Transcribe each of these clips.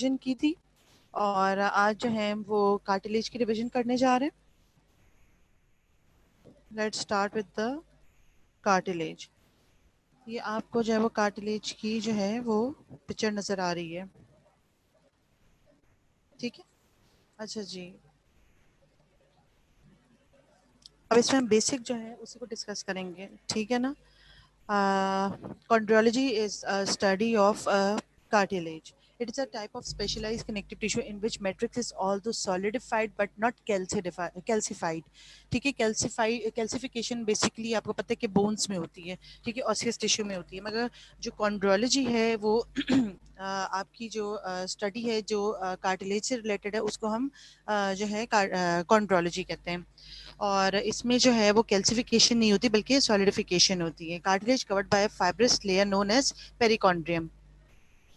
Revision की थी और आज जो है वो कार्टिलेज की रिवीजन करने जा रहे हैं। Let's start with the cartilage. ये आपको जो है वो कार्टिलेज की जो है वो पिक्चर नज़र आ रही है, ठीक है। अच्छा जी, अब इसमें हम बेसिक जो है उसी को डिस्कस करेंगे, ठीक है ना। Chondrology is a study of cartilage. It is a type of specialized connective tissue in which matrix is although solidified but not calcified. ठीक है, calcification basically आपको पता है कि bones में होती है, ठीक है, osseous tissue में होती है, मगर जो chondrology है वो आपकी जो स्टडी है जो कार्टिलेज से रिलेटेड है उसको हम जो है chondrology कहते हैं। और इसमें जो है वो कैल्सिफिकेशन नहीं होती बल्कि सॉलिडिफिकेशन होती है। Cartilage covered by fibrous layer known as perichondrium.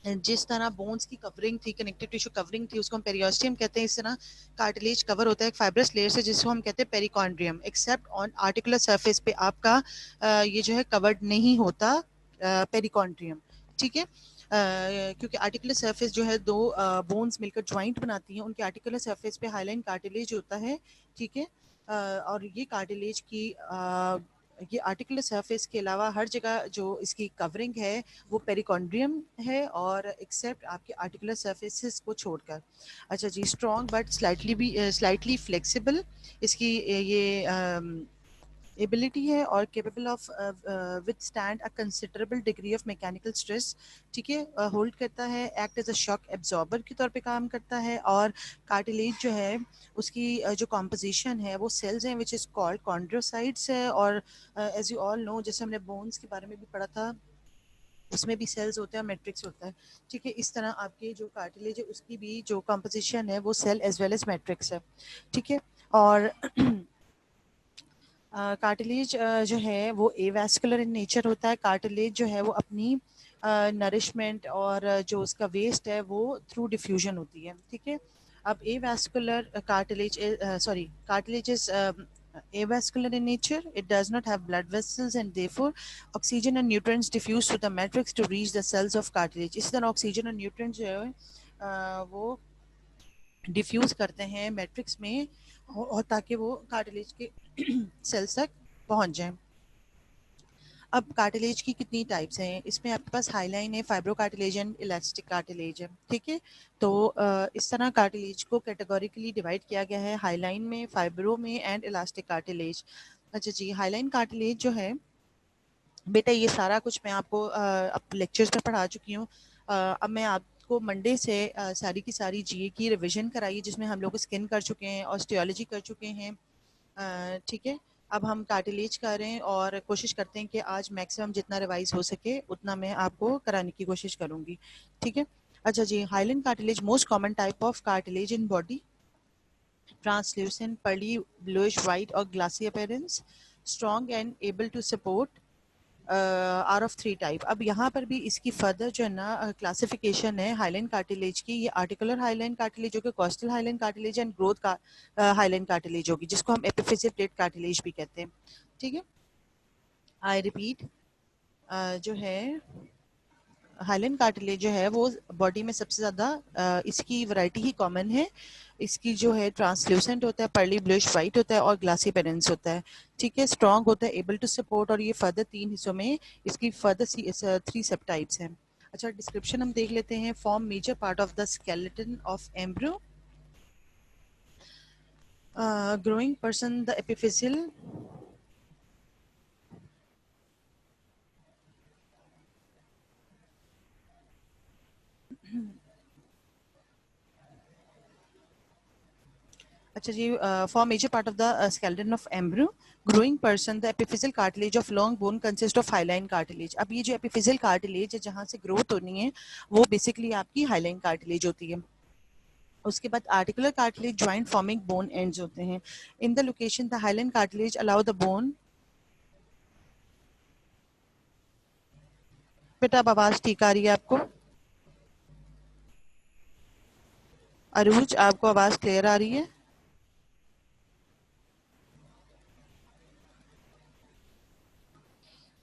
जिस तरह बोन्स की कवरिंग थी, कनेक्टिव टिश्यू कवरिंग थी, उसको हम पेरियोस्टियम कहते हैं, इस तरह कार्टिलेज कवर होता है एक फाइब्रस लेयर से जिसको हम कहते हैं perichondrium. Except on articular surface पे आपका ये जो है कवर्ड नहीं होता पेरिकॉन्ड्रियम, ठीक है। क्योंकि आर्टिकुलर सरफेस जो है दो बोन्स मिलकर ज्वाइंट बनाती हैं, उनके आर्टिकुलर सरफेस पे हाइलाइन कार्टिलेज होता है, ठीक है। और ये कार्टिलेज की ये आर्टिकुलर सरफेस के अलावा हर जगह जो इसकी कवरिंग है वो पेरिकॉन्ड्रियम है, और एक्सेप्ट आपके आर्टिकुलर सरफेसेस को छोड़कर। अच्छा जी, स्ट्रॉन्ग बट स्लाइटली फ्लेक्सिबल इसकी ये एबिलिटी है, और capable of withstand a considerable degree of mechanical stress, ठीक है। होल्ड करता है, act as a shock absorber के तौर पे काम करता है। और कार्टिलेज जो है उसकी जो कॉम्पोजिशन है वो सेल्स हैं विच इज़ कॉल्ड कॉन्ड्रोसाइट्स है। और एज यू ऑल नो, जैसे हमने बोन्स के बारे में भी पढ़ा था, उसमें भी सेल्स होते हैं और मैट्रिक्स होता है, ठीक है। इस तरह आपके जो कार्टिलेज है उसकी भी जो कॉम्पोजिशन है वो cell as well as matrix है, ठीक है। और कार्टिलेज जो है वो एवास्कुलर इन नेचर होता है। कार्टिलेज जो है वो अपनी नरिशमेंट और जो उसका वेस्ट है वो थ्रू डिफ्यूजन होती है, ठीक है। अब avascular cartilage cartilage is avascular in nature. It does not have blood vessels and therefore oxygen and nutrients diffuse through the matrix to reach the cells of cartilage. इसी तरह oxygen और nutrients जो है वो डिफ्यूज करते हैं matrix में, और ताकि वो कार्टिलेज के सेल्स तक पहुंच जाएं। अब कार्टिलेज की कितनी टाइप्स हैं, इसमें आपके पास हाईलाइन है, fibro cartilage and elastic cartilage है, ठीक है। तो इस तरह कार्टिलेज को कैटेगोरिकली डिवाइड किया गया है, हाईलाइन में, फाइब्रो में एंड इलास्टिक कार्टिलेज। अच्छा जी, हाईलाइन कार्टिलेज जो है बेटा ये सारा कुछ मैं आपको अब लेक्चर्स में पढ़ा चुकी हूँ। अब मैं आपको मंडे से सारी की सारी जीए की रिवीजन कराई जिसमें हम लोग स्किन कर चुके हैं, ऑस्टियोलॉजी कर चुके हैं, ठीक है। अब हम कार्टिलेज कर रहे हैं और कोशिश करते हैं कि आज मैक्सिमम जितना रिवाइज हो सके उतना मैं आपको कराने की कोशिश करूंगी, ठीक है। अच्छा जी, hyaline cartilage most common type of cartilage in body, translucent, pearly bluish white और glassy appearance, strong and able to support are of 3 type. अब यहाँ पर भी इसकी फर्दर जो है ना क्लासिफिकेशन है हाइलाइन कार्टिलेज की, ये आर्टिकुलर हाइलाइन कार्टिलेज होगी, costal hyaline cartilage and growth का हाइलाइन कार्टिलेज होगी, जिसको हम एपिफिजियल प्लेट कार्टिलेज भी कहते हैं, ठीक है। आई रिपीट, जो है हाइलाइन कार्टिलेज जो है वो बॉडी में सबसे ज़्यादा इसकी वैरायटी ही कॉमन है। इसकी जो है ट्रांसल्यूसेंट होता है, पर्ली ब्लूइश वाइट होता है और ग्लासी अपीयरेंस होता है, ठीक है। स्ट्रॉन्ग होता है, एबल टू सपोर्ट, और ये फर्दर 3 हिस्सों में इसकी फर्दर 3 सब टाइप्स हैं। अच्छा, डिस्क्रिप्शन हम देख लेते हैं। Form major part of the skeleton of embryo, growing person the epiphyseal, अच्छा जी, form major part of the skeleton of embryo, growing person, the epiphyseal cartilage of long bone consist of hyaline cartilage. अब ये जो epiphyseal cartilage है जहाँ से growth होनी है वो बेसिकली आपकी हाइलाइन कार्टिलेज होती है। उसके बाद articular cartilage joint forming bone ends होते हैं। In the location the hyaline cartilage allow the bone, बेटा अब आवाज ठीक आ रही है आपको? अरूज, आपको आवाज क्लियर आ रही है?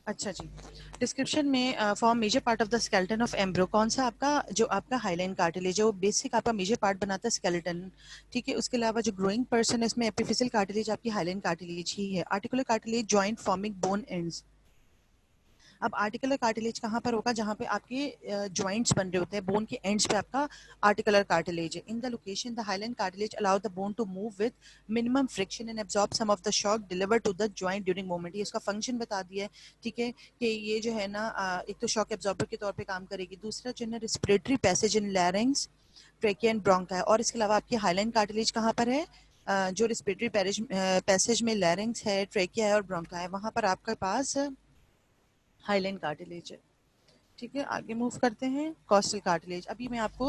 अच्छा जी, डिस्क्रिप्शन में form major part of the skeleton of embryo, कौन सा आपका जो आपका हाइलाइन कार्टिलेज है वो बेसिक आपका मेजर पार्ट बनाता है स्केलेटन, ठीक है। उसके अलावा जो ग्रोइंग पर्सन है इसमें एपिफिशियल कार्टिलेज आपकी हाइलाइन कार्टिलेज ही है। Articular cartilage joint forming bone ends. अब आर्टिकुलर कार्टिलेज कहाँ पर होगा, जहाँ पे आपके जॉइंट्स बन रहे होते हैं, बोन के एंड्स पे आपका आर्टिकुलर कार्टिलेज है। In the location the hyaline cartilage allow the bone to move with minimum friction and absorb some of the shock delivered to the joint during movement. ये इसका फंक्शन बता दिया है, ठीक है, कि ये जो है ना एक तो शॉक एब्जॉर्बर के तौर पे काम करेगी, दूसरा जो है respiratory passage in लैरिंग्स, trachea and ब्रोंका है। और इसके अलावा आपकी हाइलाइन कार्टिलेज कहाँ पर है, जो रिस्पिरेटरी पैसेज में लैरिंग्स है, ट्रेकिया है और ब्रोंका है, वहाँ पर आपके पास हाइलाइन कार्टिलेज है, ठीक है। आगे मूव करते हैं, कॉस्टल कार्टिलेज। अभी मैं आपको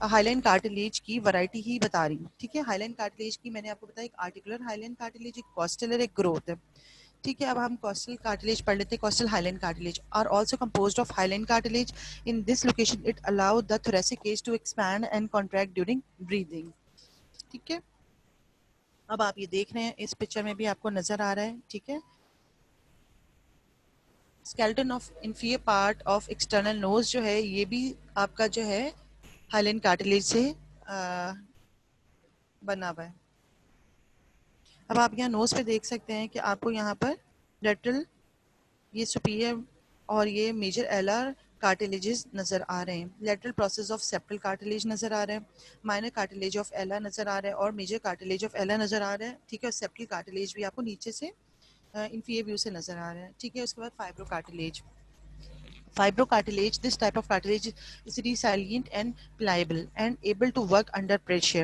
हाइलाइन कार्टिलेज की वैरायटी ही बता रही हूँ, ठीक है। हाइलाइन कार्टिलेज की मैंने आपको बताया, एक आर्टिकुलर हाइलाइन कार्टिलेज, एक कॉस्टल और एक ग्रोथ है, ठीक है। अब हम कॉस्टल कार्टिलेज पढ़ लेते हैं। Costal hyaline cartilage are also composed of hyaline cartilage. In this location it allow the thoracic cage to expand and contract during breathing, ठीक है। अब आप ये देख रहे हैं, इस पिक्चर में भी आपको नजर आ रहा है, ठीक है। Skeleton of inferior part of external nose जो है ये भी आपका जो है हाइलाइन कार्टिलेज से बना हुआ है। अब आप यहाँ नोज पे देख सकते हैं कि आपको यहाँ पर लेटरल, ये सुपीरियर और ये मेजर एलर कार्टिलेजेस नजर आ रहे हैं। Lateral process of septal cartilage नजर आ रहा है, माइनर कार्टिलेज ऑफ एला नजर आ रहा है और मेजर कार्टिलेज ऑफ एला नजर आ रहा है, ठीक है। और सेप्टल कार्टिलेज भी आपको नीचे से इंफियर व्यू से नजर आ रहा है, ठीक है। उसके बाद fibro cartilage. Fibrocartilage, this type of cartilage is resilient and pliable and able to work under pressure.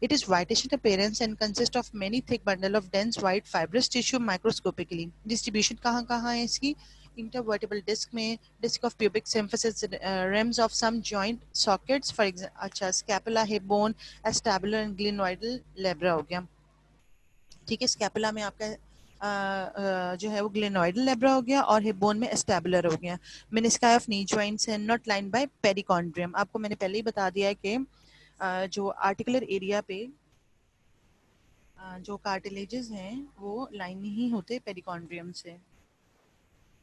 It is whitish in appearance and consists of many thick bundle of dense white fibrous tissue microscopically. Distribution कहाँ कहाँ है इसकी? Intervertebral disc में, disc of pubic symphysis, rims of some joint sockets, for example, अच्छा scapula, hip bone, acetabular and glenoidal labra हो गया, ठीक है। स्कैपुला में आपका जो है वो ग्लेनोइडल लेब्रा हो गया और हिप बोन में एस्टेबुलर हो गया। Menisci of knee joints and not line by perichondrium. आपको मैंने पहले ही बता दिया है कि जो आर्टिकुलर एरिया पे जो कार्टिलेजेस हैं वो लाइन ही होते पेरिकॉन्ड्रियम से।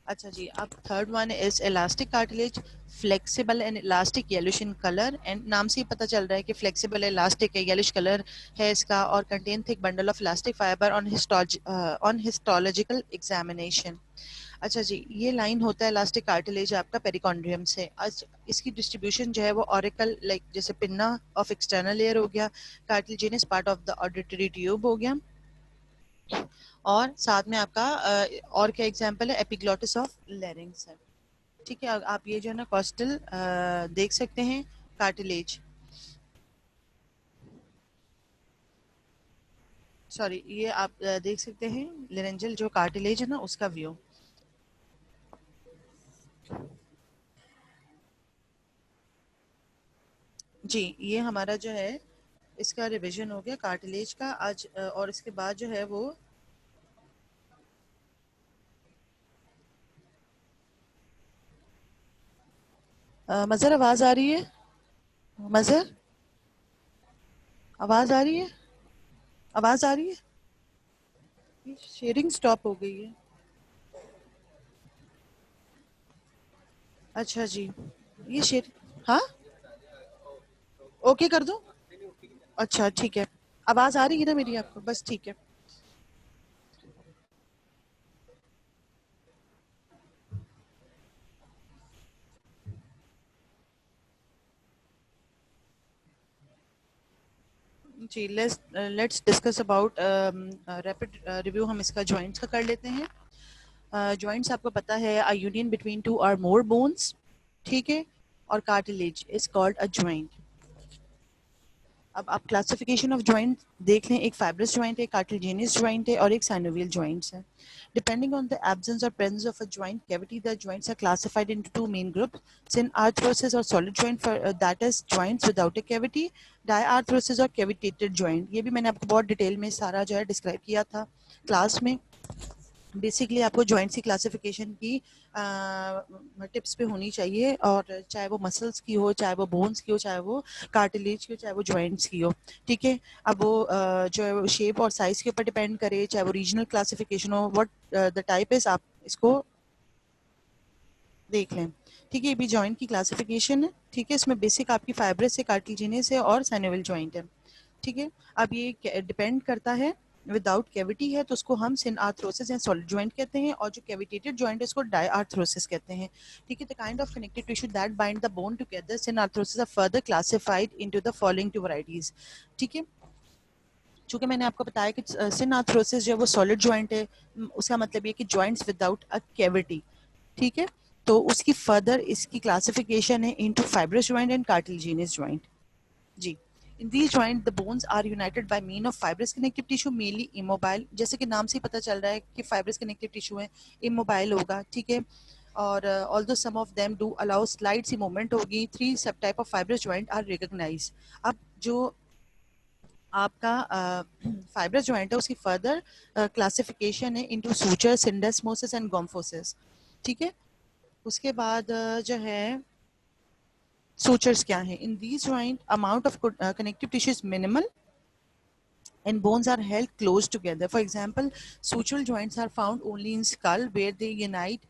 अच्छा जी, अब third one is elastic cartilage, flexible and elastic yellowish in colour, and नाम से ही पता चल रहा है कि फ्लेक्सिबल है, इलास्टिक है, येलोइश कलर है इसका, और contain thick bundle of elastic fibre on histological examination. अच्छा जी, ये लाइन होता है इलास्टिक कार्टिलेज आपका पेरिकॉन्ड्रियम से। आज इसकी डिस्ट्रीब्यूशन जो है वो ऑरिकल लाइक जैसे पिन्ना ऑफ एक्सटर्नल लेयर हो गया, cartilaginous part of the auditory tube हो गया, और साथ में आपका और क्या एग्जांपल है, एपिग्लॉटिस ऑफ लैरिंग्स है, ठीक है। आप ये जो है ना कॉस्टल देख सकते हैं कार्टिलेज, सॉरी ये आप देख सकते हैं लेरेंजल जो कार्टिलेज है ना उसका व्यू। जी, ये हमारा जो है इसका रिवीजन हो गया कार्टिलेज का आज, और इसके बाद जो है वो मजर आवाज आ रही है? मजर आवाज आ रही है? आवाज आ रही है? शेयरिंग स्टॉप हो गई है। अच्छा जी, ये शेयर, हाँ ओके कर दूं? अच्छा ठीक है, आवाज आ रही है ना मेरी आपको? बस ठीक है। जी, let's discuss about rapid review हम इसका जॉइंट्स का कर लेते हैं। जॉइंट्स आपको पता है अ यूनियन बिटवीन टू और मोर बोन्स, ठीक है, और cartilage is called a joint. अब आप क्लासिफिकेशन ऑफ जॉइंट देख लें, एक फाइब्रस जॉइंट है, कार्टिलेजिनस जॉइंट है और एक साइनोवियल जॉइंट्स है। डिपेंडिंग ऑन द एब्सेंस और presence of a joint cavity, the joints are classified into two main groups, synarthrosis और solid joint for that is joints without a cavity, diarthrosis और cavitated joint। ये भी मैंने आपको बहुत detail में सारा जो है डिस्क्राइब किया था क्लास में। बेसिकली आपको जॉइंट्स की क्लासिफिकेशन की टिप्स पे होनी चाहिए, और चाहे वो मसल्स की हो, चाहे वो बोन्स की हो, चाहे वो कार्टिलेज की हो, चाहे वो जॉइंट्स की हो, ठीक है। अब वो जो है शेप और साइज के ऊपर डिपेंड करे, चाहे वो रीजनल क्लासिफिकेशन हो, व्हाट द टाइप इज, आप इसको देख लें। ठीक है, ये भी जॉइंट की क्लासिफिकेशन है। ठीक है, इसमें बेसिक आपकी फाइब्रस है, कार्टिलेजिनस है और साइनोवियल जॉइंट है। ठीक है, अब ये डिपेंड करता है, विदाउट कैविटी है तो उसको हम सिनआर्थरोसिस या सॉलिड जॉइंट कहते हैं, और जो कैविटेटेड जॉइंट है उसको डायआर्थरोसिस कहते हैं। ठीक है, the kind of connective tissue that bind the bone together synarthrosis are further classified into the following two varieties. ठीक है, चूंकि मैंने आपको बताया कि सिनआर्थरोसिस जो है वो सॉलिड जॉइंट है, उसका मतलब ये कि जॉइंट्स विदाउट अ कैविटी। ठीक है, तो उसकी फर्दर इसकी क्लासिफिकेशन है into fibrous joint and cartilaginous joint. जी, in these joint the bones are united by mean of fibrous connective tissue mainly immobile, जैसे कि नाम से ही पता चल रहा है कि fibrous connective tissue है, immobile होगा। ठीक है, और although some of them do allow slight C movement होगी, three subtype of fibrous joint are recognized। अब जो आपका फाइब्रस जॉइंट है उसकी फर्दर क्लासिफिकेशन है इनटू सूचर, सिंडेस्मोसिस एंड गोम्फोसिस। ठीक है, उसके बाद जो है sutures क्या हैं? In these joint, amount of connective tissue is minimal and bones are held close together. For example, sutural joints are found only in skull where they unite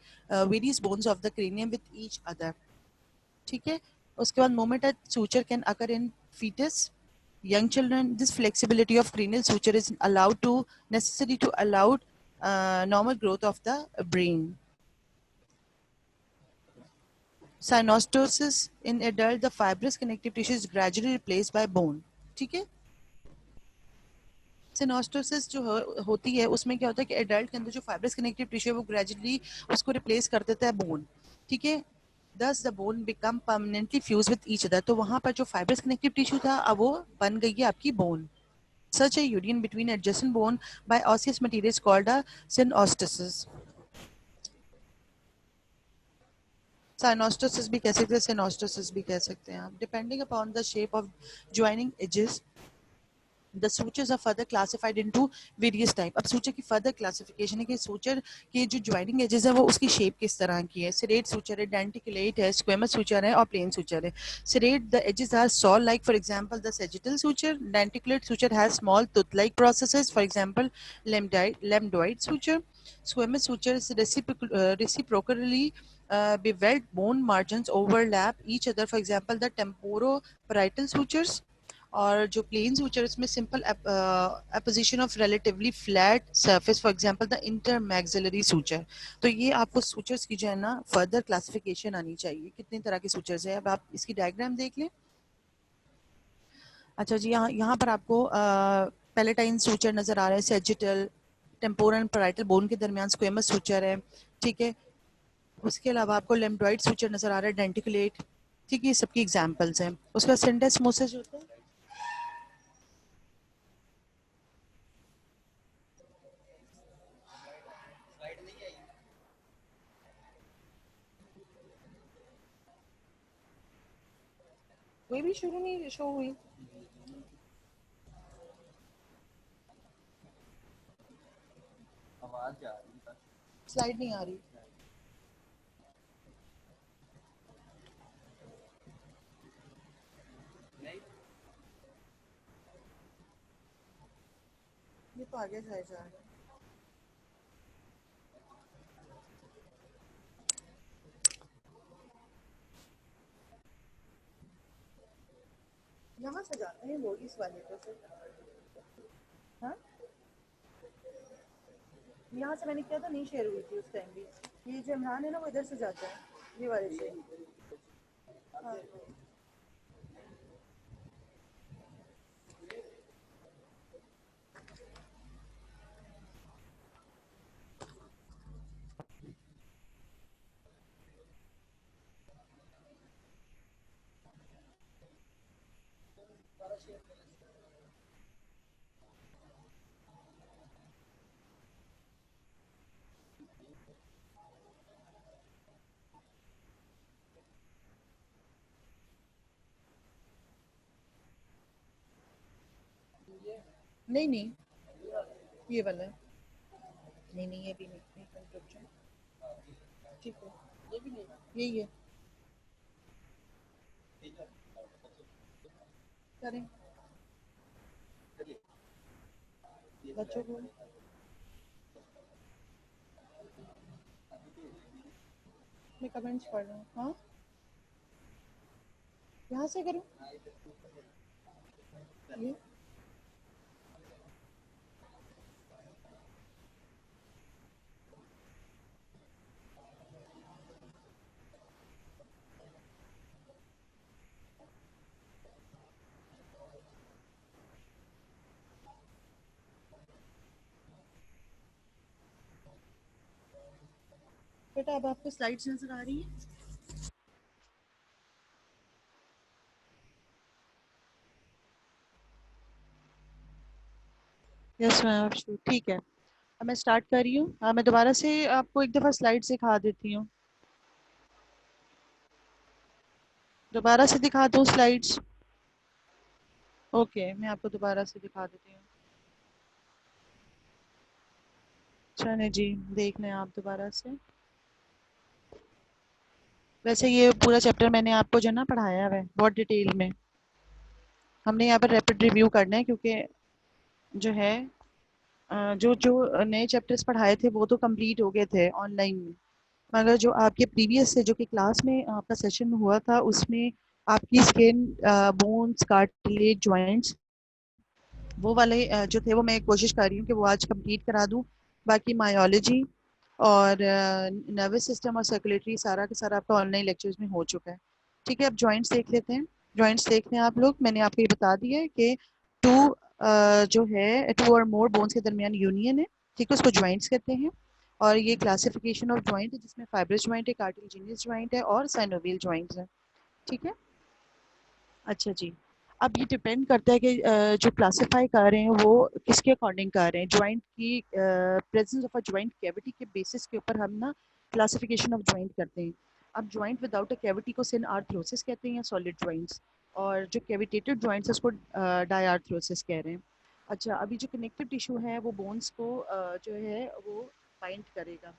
various bones of the cranium with each other. ठीक है, उसके बाद moment at suture can occur in fetus, young children. This flexibility of cranial suture is allowed to necessary to allow normal growth of the brain. Synostosis in adult, the fibrous connective tissue is gradually replaced by bone. ठीक है, synostosis जो होती है उसमें क्या होता है कि एडल्ट के अंदर जो फाइब्रस कनेक्टिव टिश्यू है वो ग्रेजुअली उसको रिप्लेस कर देता है बोन। ठीक है, दस the bone become permanently fuse with each other, तो वहां पर जो फाइब्रस कनेक्टिव टिश्यू था अब वो बन गई है आपकी bone. Such a union between adjacent bone by osseous material called a synostosis. Synostosis भी कह सकते हैं, सिनोस्टोसिस भी कह सकते हैं आप, depending upon the shape of joining edges the sutures are further classified into various type। अब suture की further classification है कि suture के जो joining edges है वो उसकी shape किस तरह की है। serrate suture है, denticulate है, squamous suture है और plain suture है। serrate the edges are saw like, for example the sagittal suture। denticulate suture has small tooth like processes, for example lambdoid suture। squamous suture is reciprocally beveled bone margins overlap each other, for example the temporoparietal sutures। और जो plane suture इसमें simple apposition of relatively flat surface, for example the intermaxillary suture. तो ये आपको sutures की जो है ना फर्दर क्लासिफिकेशन आनी चाहिए, कितनी तरह के सूचर्स है। अब आप इसकी डायग्राम देख लें। अच्छा जी, यहाँ यहाँ पर आपको पैलेटाइन सूचर नजर आ रहा है, सेजिटल, टेम्पोरल पैराइटल बोन के दरमियान स्क्वेमस सूचर है। ठीक है, उसके अलावा आपको लेम्डोइड सूचर नजर आ रहा है, डेंटिकुलेट। ठीक है, ये सबकी एग्जाम्पल्स हैं। उसका सिंडेस्मोसिस होता है, कोई भी शुरू नहीं शो हुई, स्लाइड नहीं आ रही। ये तो आगे जाए जा रहा है। यहाँ से जाते हैं वो इस वाले को से। हाँ, यहाँ से मैंने किया था, नहीं शेयर हुई थी उस टाइम भी। ये जो इमरान है ना वो इधर से जाता है, ये वाले से। हाँ, नहीं नहीं, ये वाला है। नहीं नहीं, ये भी नहीं, कंस्ट्रक्शन। ठीक है, ये भी नहीं, यही है। करें बच्चों को। मैं कमेंट्स पढ़ रहा हूँ। हाँ, यहाँ से करूँ ये? बेटा अब आपको स्लाइड्स नजर आ रही है? यस मैम, ठीक है। अब मैं स्टार्ट कर रही हूँ। मैं दोबारा से आपको एक दफ़ा स्लाइड्स दिखा देती हूँ। दोबारा से दिखा दूँ स्लाइड्स? ओके, मैं आपको दोबारा से दिखा देती हूँ। चलिए जी, देख लें आप दोबारा से। वैसे ये पूरा चैप्टर मैंने आपको जो है ना पढ़ाया हुआ है बहुत डिटेल में। हमने यहाँ पर रैपिड रिव्यू करना है क्योंकि जो है जो जो नए चैप्टर्स पढ़ाए थे वो तो कंप्लीट हो गए थे ऑनलाइन में, मगर जो आपके प्रीवियस से जो कि क्लास में आपका सेशन हुआ था उसमें आपकी स्किन, बोन्स, कार्टिलेज, जॉइंट्स, वो वाले जो थे वो मैं कोशिश कर रही हूँ कि वो आज कंप्लीट करा दूँ। बाकी मायोलॉजी और नर्वस सिस्टम और सर्कुलेटरी सारा का सारा आपका ऑनलाइन लेक्चर्स में हो चुका है। ठीक है, अब जॉइंट्स देख लेते हैं। जॉइंट्स देख लें आप लोग। मैंने आपको ये बता दिया है कि टू जो है टू और मोर बोन्स के दरमियान यूनियन है, ठीक है, उसको जॉइंट्स कहते हैं। और ये क्लासिफिकेशन ऑफ जॉइंट है जिसमें फाइब्रस जॉइंट है, कार्टिलेजिनस जॉइंट है और साइनोवियल जॉइंट्स है। ठीक है, अच्छा जी। अब ये डिपेंड करता है कि जो क्लासिफाई कर रहे हैं वो किसके अकॉर्डिंग कर रहे हैं। जॉइंट की presence of a joint cavity के बेसिस के ऊपर हम ना क्लासिफिकेशन ऑफ जॉइंट करते हैं। अब जॉइंट विदाउट अ कैविटी को सिन आर्थरोसिस कहते हैं या सॉलिड जॉइंट्स, और जो कैविटेटेड जॉइंट्स है उसको डायआर्थरोसिस कह रहे हैं। अच्छा, अभी जो कनेक्टिव टिश्यू है वो बोन्स को जो है वो बाइंड करेगा।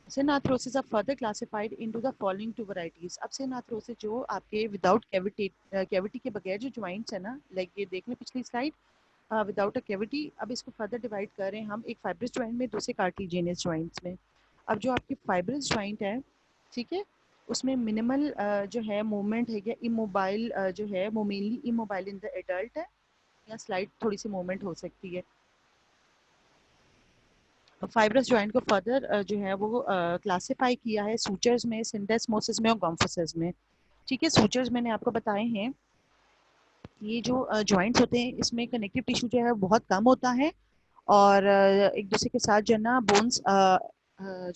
Synarthrosis are further classified into the following two varieties. अब synarthrosis जो आपके विदाउट कैविटी कैविटी के बगैर जो ज्वाइंट्स है ना, लाइक ये देख लें पिछली स्लाइड, विदाउट अ कैविटी। अब इसको फर्दर डिवाइड कर रहे हैं हम, एक फाइब्रस ज्वाइंट में, दूसरे कार्टिलेजिनस ज्वाइंट्स में। अब जो आपकी फाइब्रस ज्वाइंट है, ठीक है, उसमें मिनिमल जो है मूवमेंट है या इमोबाइल जो है वो mainly immobile in the adult है, या स्लाइड थोड़ी सी मूवमेंट हो सकती है। फाइब्रस जॉइंट को फर्दर जो है वो क्लासिफाई किया है सूचर्स में, सिंडेस्मोसिस में और गॉम्फोसिस में। ठीक है, सूचर्स मैंने आपको बताए हैं। ये जो जॉइंट्स होते हैं इसमें कनेक्टिव टिश्यू जो है बहुत कम होता है, और एक दूसरे के साथ जो है ना बोन्स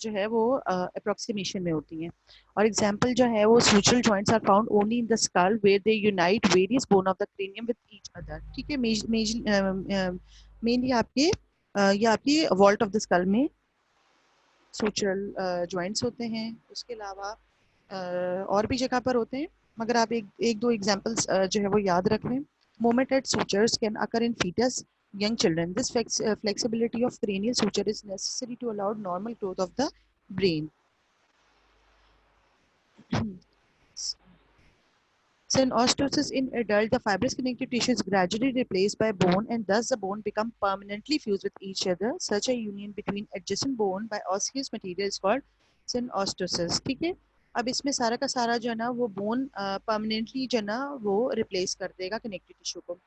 जो है वो अप्रोक्सीमेशन में होती हैं। और एग्जांपल जो है वो sutural joints are found only in the skull where they unite various bone of the cranium with each other. ठीक है, मेनली आपके ये आपकी वॉल्ट ऑफ द स्कल में सूचरल जॉइंट्स होते हैं। उसके अलावा और भी जगह पर होते हैं, मगर आप एक एक दो एग्जांपल्स जो है वो याद रख लें। Moment at sutures can occur in fetus, young children. This flexibility of cranial suture is necessary to allow normal growth of the brain. Synostosis in adult, the fibrous connective tissue is gradually replaced by bone and thus the bone become permanently fused with each other. Such a union between adjacent bone by osseous material is called synostosis. ठीक है, अब इसमें सारा का सारा जो है ना वो बोन परमानेंटली जो है ना वो रिप्लेस कर देगा कनेक्टिव टिश्यू को।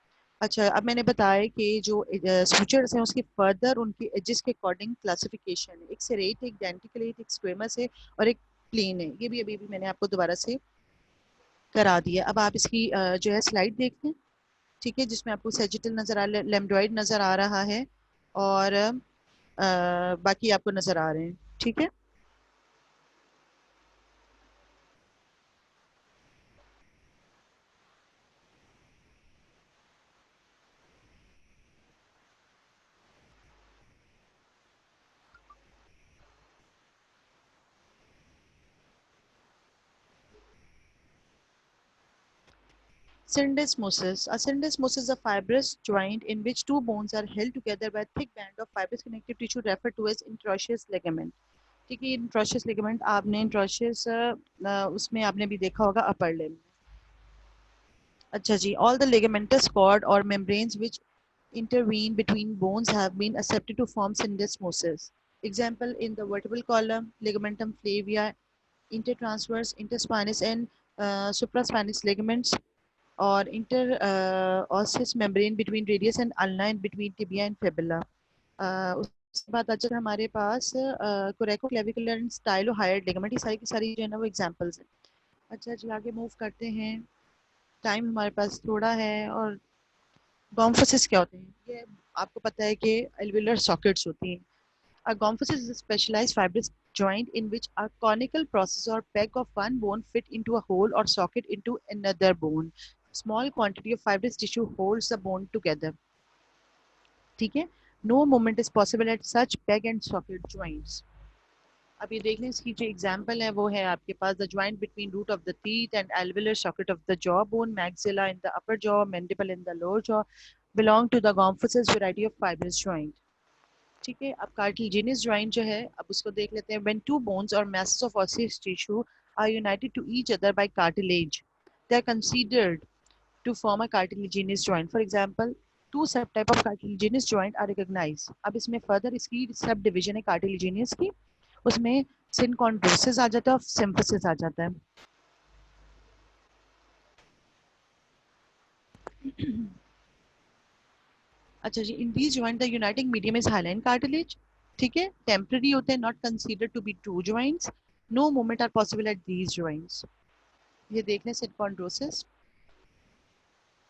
अच्छा, अब मैंने बताया कि जो सूचर्स हैं उसकी फर्दर उनके एजेस के अकॉर्डिंग क्लासिफिकेशन है। एक सेरेट, एक डेंटिकुलेट, एक स्क्वेमस है और एक प्लेन है। ये भी अभी मैंने आपको दोबारा से करा दिया। अब आप इसकी जो है स्लाइड देख लें, ठीक है, जिसमें आपको सेजिटल नजर आ लेमडॉइड नजर आ रहा है और बाकी आपको नजर आ रहे हैं। ठीक है, syndesmosis. A syndesmosis is a fibrous joint in which two bones are held together by a thick band of fibrous connective tissue referred to as introitious ligament. ठीक है, इंट्रोशियस लिगामेंट आपने इंट्रोशियस उसमें आपने भी देखा होगा अपर लिम्ब। अच्छा जी, all the ligamentous cord और membranes which intervene between bones have been accepted to form syndesmosis. Example in the vertebral column, ligamentum flavia, intertransverse, interspinous and supraspinous ligaments, or interosseous membrane between radius and ulna and between tibia and fibula. उसके बाद अच्छा हमारे पास कोरेकोक्लेविकुलर and स्टाइलोहायोइड ligament, ये सारी की सारी जो है ना वो एग्जांपल्स हैं. अच्छा जी, आगे मूव करते हैं. टाइम हमारे पास थोड़ा है. और गॉम्फोसिस क्या होते हैं? ये आपको पता है कि एल्वियुलर सॉकेट्स होती हैं. A gomphosis is a specialized fibrous joint in which a conical process or peg of one bone fit into a hole or socket into another bone. Small quantity of fibrous tissue holds the bone together. ठीक है. No movement is possible at such peg and socket joints. अब ये देख लें, इसकी जो example है वो है आपके पास the joint between root of the teeth and alveolar socket of the jaw bone, maxilla in the upper jaw, mandible in the lower jaw, belong to the gomphosis variety of fibrous joint. ठीक है. अब cartilaginous joint जो है, अब उसको देख लेते हैं. When two bones or masses of osseous tissue are united to each other by cartilage, they are considered to form a cartilaginous joint. For example, two subtype of cartilaginous joint are recognized. अब इसमें further इसकी sub division है cartilaginous की. उसमें सिनकॉन्ड्रोसिस आ जाता है और symphysis आ जाता है. अच्छा जी, in these joint the uniting medium is hyaline cartilage. ठीक है. टेम्पररी होते हैं, not considered to be true joints. No movement are possible at these joints. ये देख लें synchondrosis.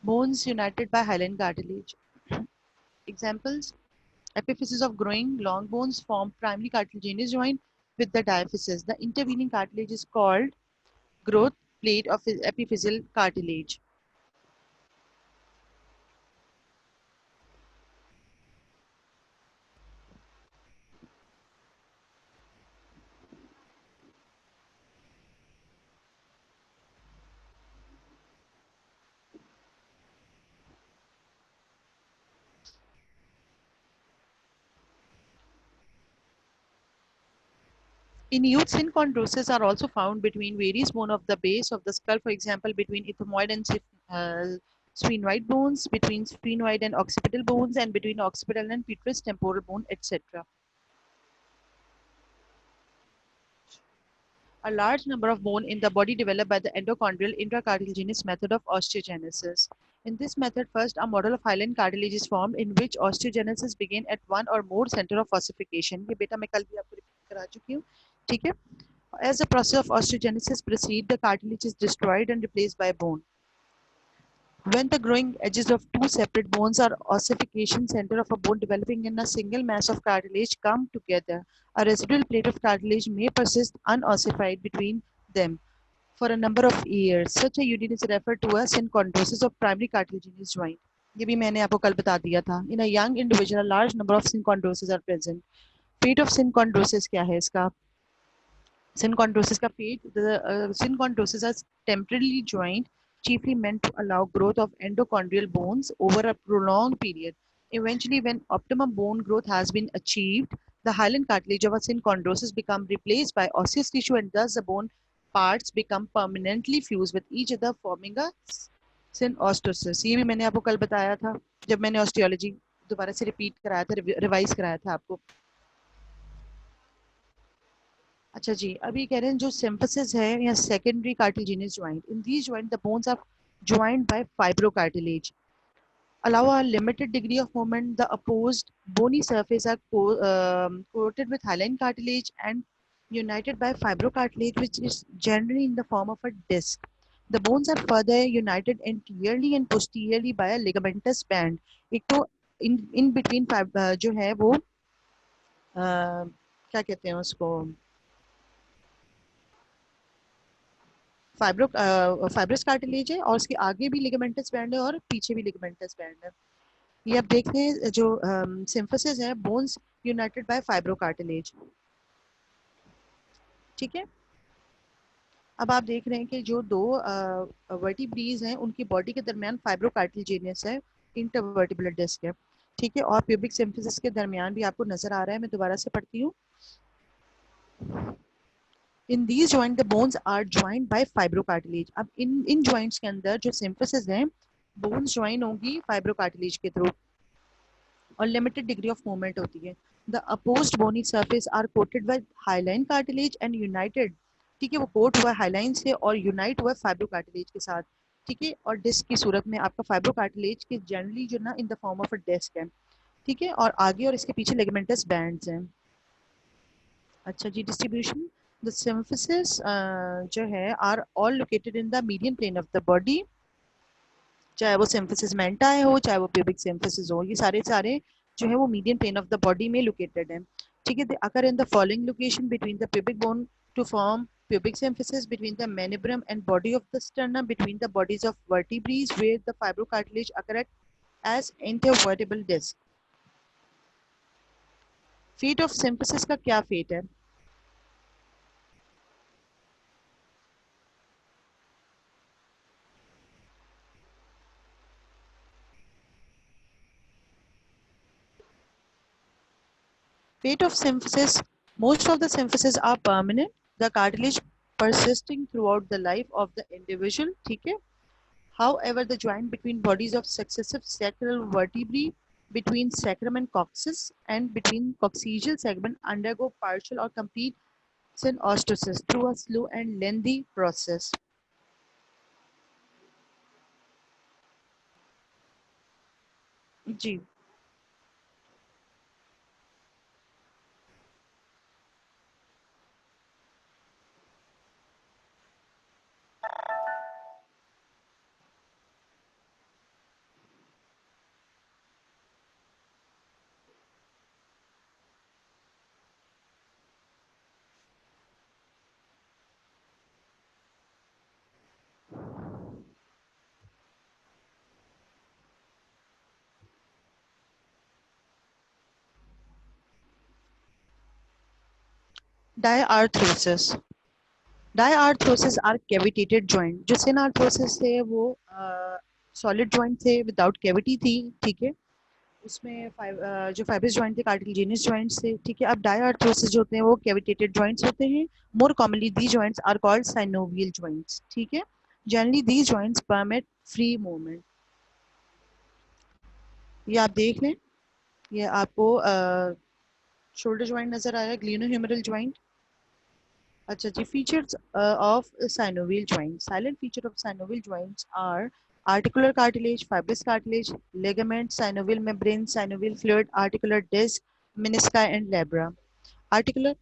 Bones united by hyaline cartilage. Examples: epiphysis of growing long bones form primary cartilaginous joint with the diaphysis. The intervening cartilage is called growth plate of epiphyseal cartilage. In youth, synchondroses are also found between various bones of the base of the skull, for example, between ethmoid and sphenoid bones, between sphenoid and occipital bones, and between occipital and petrous temporal bone, etc. A large number of bone in the body developed by the endochondral intracartilaginous method of osteogenesis. In this method, first a model of hyaline cartilage is formed in which osteogenesis begin at one or more center of ossification. ये बेटा मैं कल भी आपको repeat करा चुकी हूँ. ठीक है. As the process of osteogenesis proceeds, the cartilage is destroyed and replaced by bone. When the growing edges of two separate bones or ossification center of a bone developing in a single mass of cartilage come together, a residual plate of cartilage may persist unossified between them for a number of years. Such a union is referred to as synchondrosis of primary cartilaginous joint. ये भी मैंने आपको कल बता दिया था. In a young individual, a large number of synchondroses are present. Fate of synchondrosis क्या है इसका? Synchondrosis का fate, the synchondrosis are temporarily joined, chiefly meant to allow growth of endochondral bones over a prolonged period. Eventually, when optimum bone growth has been achieved, the hyaline cartilage of a synchondrosis become replaced by osseous tissue, and thus the bone parts become permanently fused with each other, forming a synostosis. ये भी मैंने आपको कल बताया था जब मैंने osteology दोबारा से रिपीट कराया था, रिवाइज कराया था आपको. अच्छा जी, अभी कह रहे हैं जो सिम्फिसिस है या secondary cartilaginous joint, in these joint the bones are joined by fibrocartilage, allow a limited degree of movement. The opposed bony surface are coated with hyaline cartilage and united by fibrocartilage, which is generally in the form of a disc. The bones are further united anteriorly and posteriorly by a ligamentous band. एक तो in between जो है वो क्या कहते हैं उसको, fibrous cartilage है और उसके आगे भी लिगामेंटस बैंड है और पीछे भी लिगामेंटस बैंड है. ये आप देखते हैं जो सिम्फिसिस है, bones united by fibrocartilage. ठीक है. अब आप देख रहे हैं कि जो दो वर्टिब्रीज हैं उनकी बॉडी के दरमियान फाइब्रो कार्टिलेजिनियस है, इंटरवर्टिबुलर डिस्क है. ठीक है. और प्यूबिक सिम्फिसिस के दरमियान भी आपको नजर आ रहा है. मैं दोबारा से पढ़ती हूँ. In these joint the bones are joined by fibrocartilage. अब इन joints के अंदर जो symphysis हैं, bones join होंगी fibrocartilage के थ्रू और limited degree of movement होती है. The apposed bony surface are coated by hyaline cartilage and united, ठीक है, वो कोट हुआ है हाइलाइन से और यूनाइट हुआ है फाइब्रो कार्टिलेज के साथ, ठीक है, और डिस्क की सूरत में आपका फाइब्रो कार्टिलेज के जनरली जो ना in the form of a disc है, ठीक है, और आगे और इसके पीछे लिगामेंटस बैंड्स हैं। अच्छा जी, डिस्ट्रीब्यूशन, द सिम्फिसिस जो है are all located in the median plane of the body, चाहे वो सिम्फिसिस मेंटाe हो चाहे वो प्यूबिक सिम्फिसिस हो, ये सारे सारे जो है वो median plane of the body में लोकेटेड है, ठीक है, they occur in the following location between the pubic bone to form pubic symphysis, between the manubrium and body of the sternum, between the bodies of vertebrae where the fibrocartilage occur as intervertebral disc. Fate of symphysis का क्या fate है? Fate of symphysis, most of the symphysis are permanent, the cartilage persisting throughout the life of the individual, ठीक है. However, the joint between bodies of successive sacral vertebrae, between sacrum and coccyx, and between coccygeal segment undergo partial or complete synostosis through a slow and lengthy process. जी, diarthrosis, diarthrosis are cavitated joint, जो synarthrosis है वो solid joint थे without cavity थी, ठीक है, उसमें जो फाइब्रस जॉइंट थे कार्टिलेजिनस जॉइंट्स थे, ठीक है, अब डायआर्थरोसिस जो होते हैं वो कैविटेटेड जॉइंट्स होते हैं, more commonly the joints are called synovial joints, ठीक है, generally the joints permit free movement. ये आप देख लें, ये आपको शोल्डर जॉइंट नजर आ रहा है, ग्लिनोह्यूमरल जॉइंट। अच्छा जी, features of synovial joint. Silent feature of synovial joints are articular cartilage, fibrous cartilage, ligament, synovial membrane, synovial fluid, articular disc, menisci and labra. Articular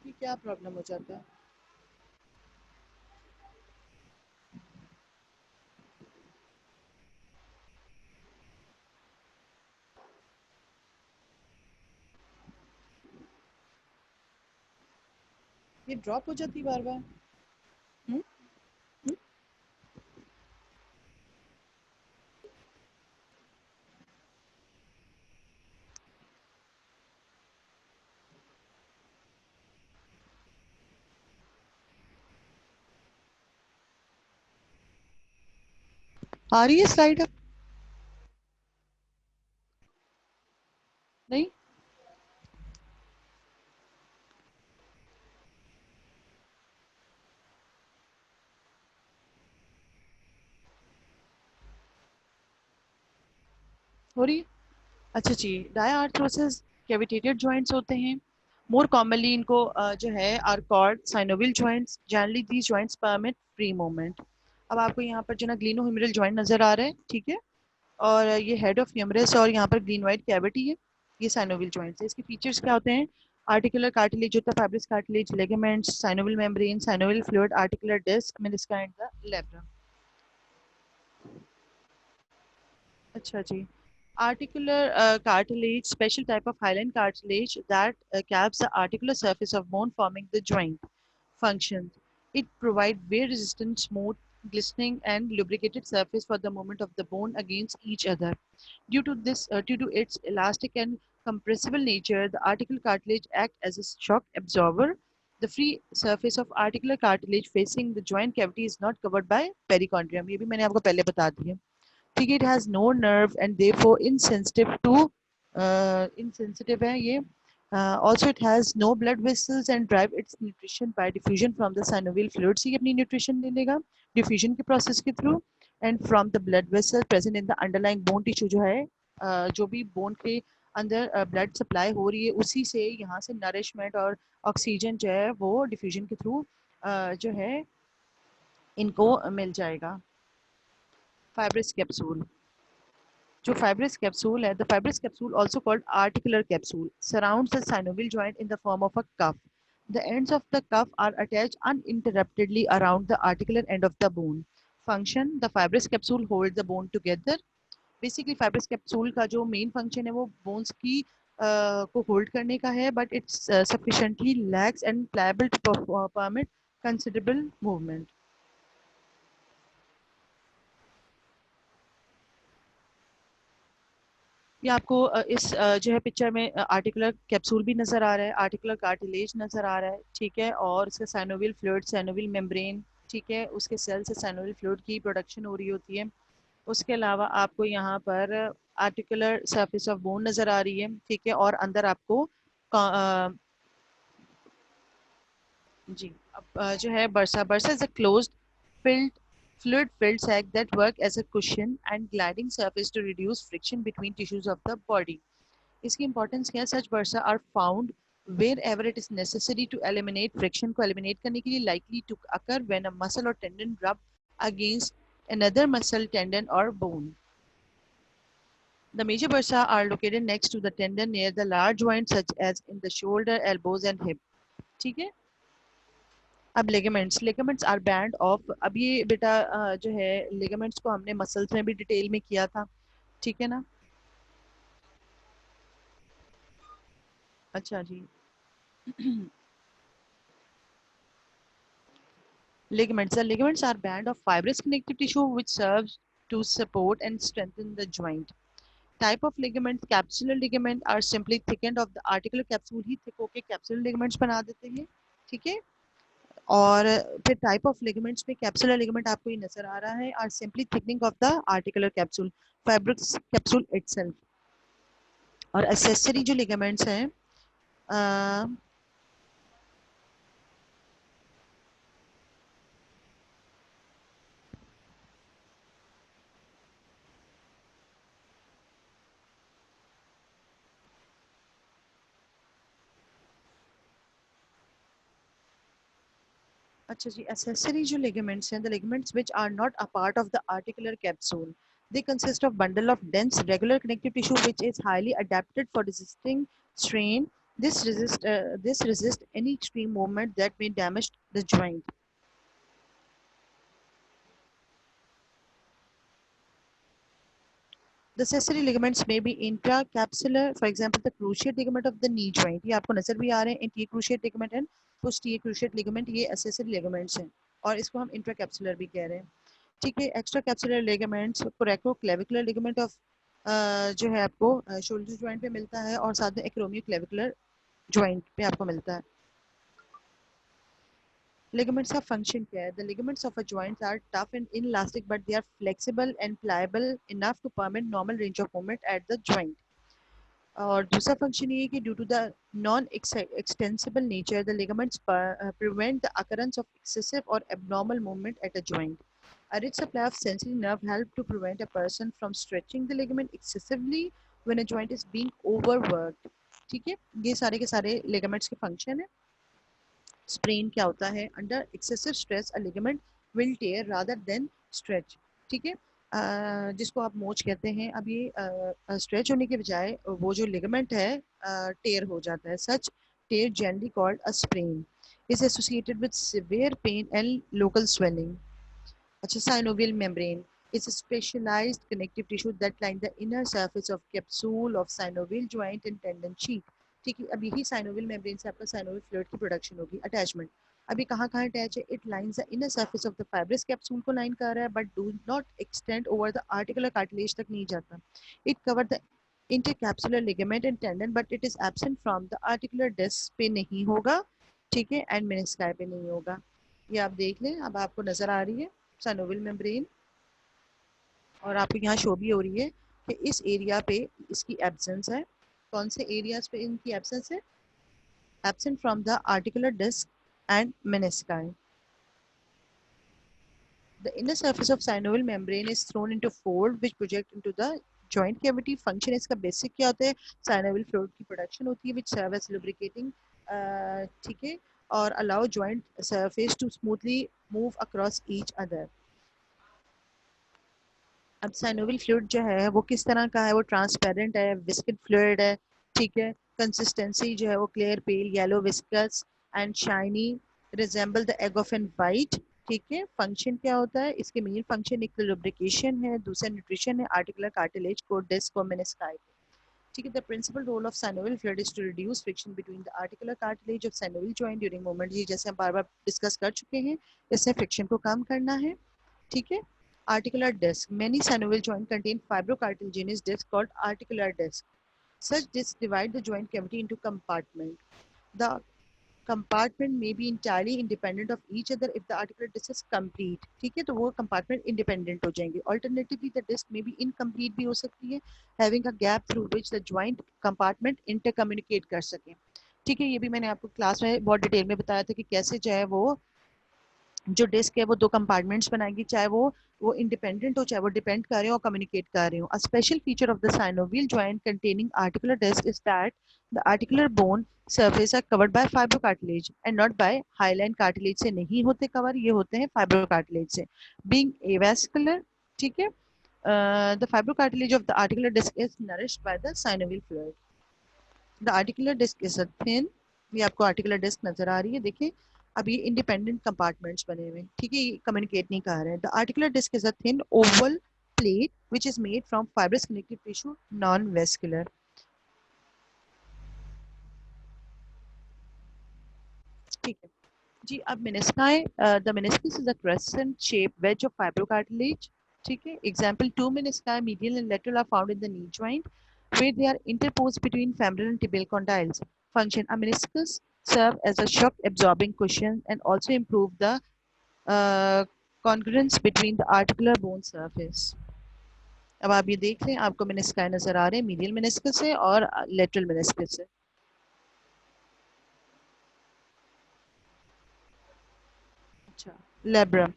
की क्या प्रॉब्लम हो जाता है? ये ड्रॉप हो जाती है बार बार। हम्म? हम्म? आ रही है स्लाइड अब? नहीं हो रही है? अच्छा जी, डायआर्थरोसिस कैविटेटेड जॉइंट्स होते हैं, मोर कॉमनली इनको जो है are called synovial joints, generally these joints permit free movement. अब आपको यहाँ पर जो ना ग्लिनोह्यूमरल जॉइंट नजर आ रहा है, ठीक है, और ये हेड ऑफ ह्यूमरस और यहाँ पर ग्लिनोइड कैविटी है, ये साइनोवियल जॉइंट्स है। इसके फीचर्स क्या होते हैं? आर्टिकुलर कार्टिलेज होता है, fibrous cartilage, ligaments, synovial membrane, synovial fluid, articular disc, menisci and the labra. अच्छा जी, articular cartilage, special type of hyaline cartilage that caps the articular surface of bone forming the joint. Function: it provides wear resistant, smooth, glistening and lubricated surface for the movement of the bone against each other. Due to its elastic and compressible nature, the articular cartilage acts as a shock absorber. The free surface of articular cartilage facing the joint cavity is not covered by perichondrium. ये भी मैंने आपको पहले बता दिया। ठीक है, it has no nerve and therefore insensitive to insensitive है ये। Also it has no blood vessels and drive its nutrition by diffusion from the synovial fluid से ये अपनी nutrition ले लेगा diffusion के process के through and from the blood vessel present in the underlying bone tissue जो है जो भी bone के अंदर ब्लड सप्लाई हो रही है, उसी से यहाँ से नरिशमेंट और ऑक्सीजन जो है वो डिफ्यूजन के थ्रू जो है इनको मिल जाएगा। फाइब्रस कैप्सूल, जो फाइब्रस कैप्सूल है, the fibrous capsule also called articular capsule surrounds the synovial joint in the form of a cuff. The ends of the cuff are attached uninterruptedly around the articular end of the bone. Function: the fibrous capsule holds the bone together. Basically fibrous capsule का जो main function है वो bones की को hold करने का है, but it's sufficiently lax and pliable to permit considerable movement. ये आपको इस जो है पिक्चर में आर्टिकुलर कैप्सूल भी नज़र आ रहा है, आर्टिकुलर कार्टिलेज नज़र आ रहा है, ठीक है, और इसका साइनोवियल फ्लूइड, साइनोवियल मेम्ब्रेन, ठीक है, उसके सेल से साइनोवियल फ्लूइड की प्रोडक्शन हो रही होती है. उसके अलावा आपको यहाँ पर आर्टिकुलर सरफेस ऑफ बोन नज़र आ रही है, ठीक है, और अंदर आपको जी अब जो है bursa, bursa is a closed filled fluid filled sac that work as a cushion and gliding surface to reduce friction between tissues of the body. इसकी इंपॉर्टेंस क्या है? Such bursa are found where ever it is necessary to eliminate friction को eliminate करने के लिए, likely to occur when a muscle और tendon rub against another muscle, tendon or bone. The major bursa are located next to the tendon near the large joints such as in the shoulder, elbows and hip. ठीक है. अब ligaments, ligaments are band of, अब ये बेटा जो है ligaments को हमने मसल्स में भी डिटेल में किया था, ठीक है ना. अच्छा जी. Ligaments. The ligaments are band of fibrous connective tissue which serves to support and strengthen the joint. Type of ligaments: capsular ligament are simply thickened of the articular capsule he thick होके capsular ligaments बना देते हैं, ठीक है. और फिर type of ligaments में capsular ligament आपको ये नजर आ रहा है, are simply thickening of the articular capsule, fibrous capsule itself. और एसेसरी जो लिगामेंट्स हैं, अच्छा जी, accessory जो ligaments हैं, the ligaments which are not a part of the articular capsule, they consist of bundle of dense regular connective tissue which is highly adapted for resisting strain. This resist any extreme movement that may damage the joint. The accessory ligaments may be intracapsular, for example, the cruciate ligament of the knee joint. ये आपको नजर भी आ रहे हैं, anterior cruciate ligament and posterior cruciate ligament, ये accessory ligaments हैं, और इसको हम intracapsular भी कह रहे हैं, ठीक है. Extra capsular ligaments, coracoclavicular ligament of जो है आपको शोल्डर जॉइंट पे मिलता है, और साथ में एक्रोमियोक्लेविकुलर जॉइंट पे आपको मिलता है. Ligaments का फंक्शन क्या है? The ligaments of a joint are tough and inelastic, but they are flexible and pliable enough to permit normal range of movement at the joint. और दूसरा फंक्शन ये है कि due to the non extensible nature, the ligaments prevent the occurrence of excessive or abnormal movement at a joint. A rich supply of sensory nerve help to prevent a person from stretching the ligament excessively when a joint is being overworked. ठीक है, ये सारे के सारे ligaments के function है. Sprain क्या होता है? Under excessive stress a ligament will tear rather than stretch, ठीक है. जिसको आप मोच कहते हैं, अब ये स्ट्रेच होने के बजाय वो जो लिगामेंट है टेयर हो जाता है. Such tear generally called a sprain is associated with severe pain and local swelling. अच्छा, synovial membrane is a specialized connective tissue that line the inner surface of capsule of synovial joint and tendon sheath. ठीक है, अब यही synovial membrane से आपका synovial fluid की production होगी. Attachment, अभी कहाँ कहाँ अटैच है? It lines the inner surface of the fibrous capsule को लाइन कर रहा है, but do not extend over the articular cartilage तक नहीं जाता. It cover the intercapsular ligament and tendon, but it is absent from the articular disc पे नहीं होगा, ठीक है, एंड मेनिस्काई पे नहीं होगा. ये आप देख लें, अब आपको नजर आ रही है साइनोवियल मेम्ब्रेन, और आपको यहाँ शो भी हो रही है कि इस एरिया पे इसकी एब्सेंस है. कौन से एरियाज पे इनकी एब्सेंस है? Absent from the articular disc and menisci. The inner surface of synovial membrane is thrown into fold which project into the joint cavity function इसका बेसिक क्या होता है, साइनोवियल फ्लूइड की प्रोडक्शन होती है विच सर्व एज लुब्रिकेटिंग, ठीक है, और allow joint surface to smoothly move across each other. अब साइनोवियल फ्लूइड जो है वो किस तरह का है, वो ट्रांसपेरेंट है, विस्कड फ्लूइड है, ठीक है, कंसिस्टेंसी जो है वो clear pale yellow viscous and shiny, resemble the egg of and white, ठीक है। फंक्शन क्या होता है, इसके मेन फंक्शन एक लुब्रिकेशन है, दूसरा न्यूट्रिशन है, आर्टिकुलर कार्टिलेज को डिस्क और मेनिस्काई, ठीक है। The principal role of synovial fluid is to reduce friction between the articular cartilage of synovial joint during movement, ये जैसे हम बार बार डिस्कस कर चुके हैं, इससे फ्रिक्शन को कम करना है, ठीक है। Articular disc. Many synovial joints contain fibrocartilaginous discs called articular discs. Such discs divide the joint cavity into compartments. The compartment may be entirely independent of each other if the articular disc is complete. ठीक है, तो वो compartment independent हो जाएंगे. Alternatively, the disc may be incomplete भी हो सकती है, having a gap through which the joint compartment intercommunicate कर सके. ठीक है, ये भी मैंने आपको क्लास में बहुत डिटेल में बताया था कि कैसे जो है वो जो डिस्क है वो दो कंपार्टमेंट्स बनाएगी, चाहे वो इंडिपेंडेंट हो, चाहे वो डिपेंड कर रहे हो, कम्युनिकेट कर रहे हो। A special feature of the synovial joint containing articular disc is that the articular bone surface are covered by fibrocartilage and not by hyaline cartilage से नहीं होते कवर, ये होते हैं फाइब्रो कार्टिलेज से। बीइंग एवास्कुलर, ठीक है, the fibrocartilage of the articular disc is nourished by the synovial fluid. The articular disc is a thin, ये आपको आर्टिकुलर डिस्क नजर आ रही है, देखिए अब ये इंडिपेंडेंट कंपार्टमेंट्स बने हुए हैं, ठीक है, ये कम्युनिकेट नहीं कर रहे हैं। The articular disc is a thin oval plate which is made from fibrous connective tissue non vascular, ठीक है जी। अब menisci, the meniscus is a crescent shape wedge of fibrocartilage, ठीक है। Example to menisci medial and lateral are found in the knee joint where they are interposed between femoral and tibial condyles. Function: a meniscus serve as a shock absorbing cushion and also improve the uh, congruence between the articular bone surface. अब आप ये देख लें, आपको मेनिस्काई नजर आ रहे हैं, मीडियल मेनिस्कस है और लेटरल मेनिस्कस है। अच्छा, labrum.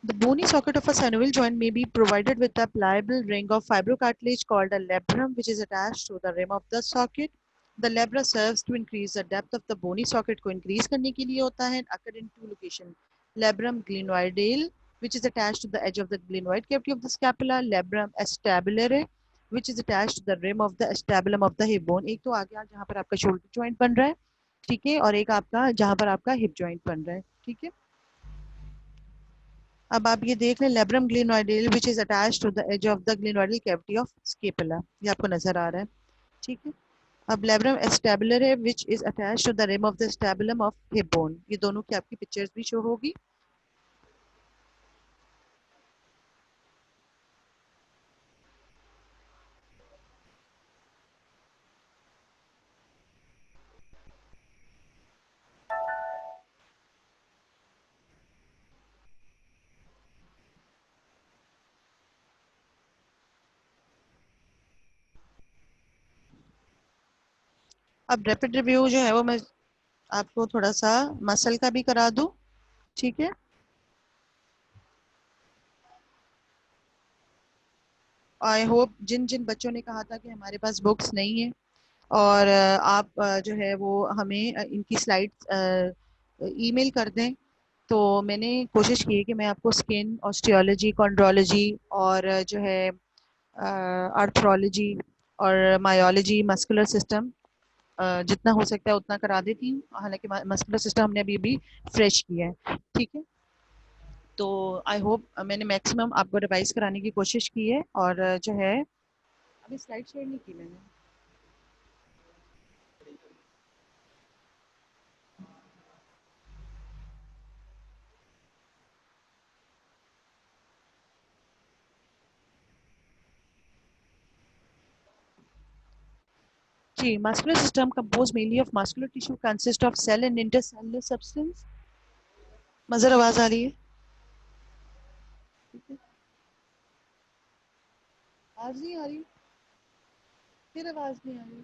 The bony socket of a synovial joint may be provided with a pliable ring of fibrocartilage called a labrum, which is attached to the rim of the socket. The labra serves to increase the depth of the bony socket को increase करने के लिए होता है, occur in two locations. Labrum glenoidale, which is attached to the edge of the glenoid cavity of the scapula. Labrum acetabular, which is attached to the rim of the acetabulum of the hip bone. एक तो आ गया जहाँ पर आपका shoulder joint बन रहा है, ठीक है, और एक आपका जहाँ पर आपका hip joint बन रहा है, ठीक है। अब आप ये देख लें, labrum glenoidal which is attached to the edge of the glenoidal cavity of scapula, ये आपको नजर आ रहा है, ठीक है। अब लेब्रम एस्टेबुलर है which is attached to the rim of the acetabulum of hip bone, ये दोनों की आपकी पिक्चर्स भी शो होगी। अब रैपिड रिव्यू जो है वो मैं आपको थोड़ा सा मसल का भी करा दूं, ठीक है। आई होप जिन जिन बच्चों ने कहा था कि हमारे पास बुक्स नहीं है और आप जो है वो हमें इनकी स्लाइड ईमेल कर दें, तो मैंने कोशिश की है कि मैं आपको स्किन, ऑस्टियोलॉजी, कॉन्ड्रोलॉजी और जो है आर्थ्रोलॉजी और मायोलॉजी, मस्कुलर सिस्टम जितना हो सकता है उतना करा देती हूँ, हालांकि मस्कुलर सिस्टम हमने अभी अभी फ्रेश किया है, ठीक है। तो आई होप मैंने मैक्सिमम आपको रिवाइज कराने की कोशिश की है और जो है अभी स्लाइड शेयर नहीं की मैंने। जी, muscular system compose mainly of muscular tissue consist of cell and intercellular substance. मजर आवाज आ रही है? ठीक है, आवाज नहीं आ रही, फिर आवाज नहीं आ रही,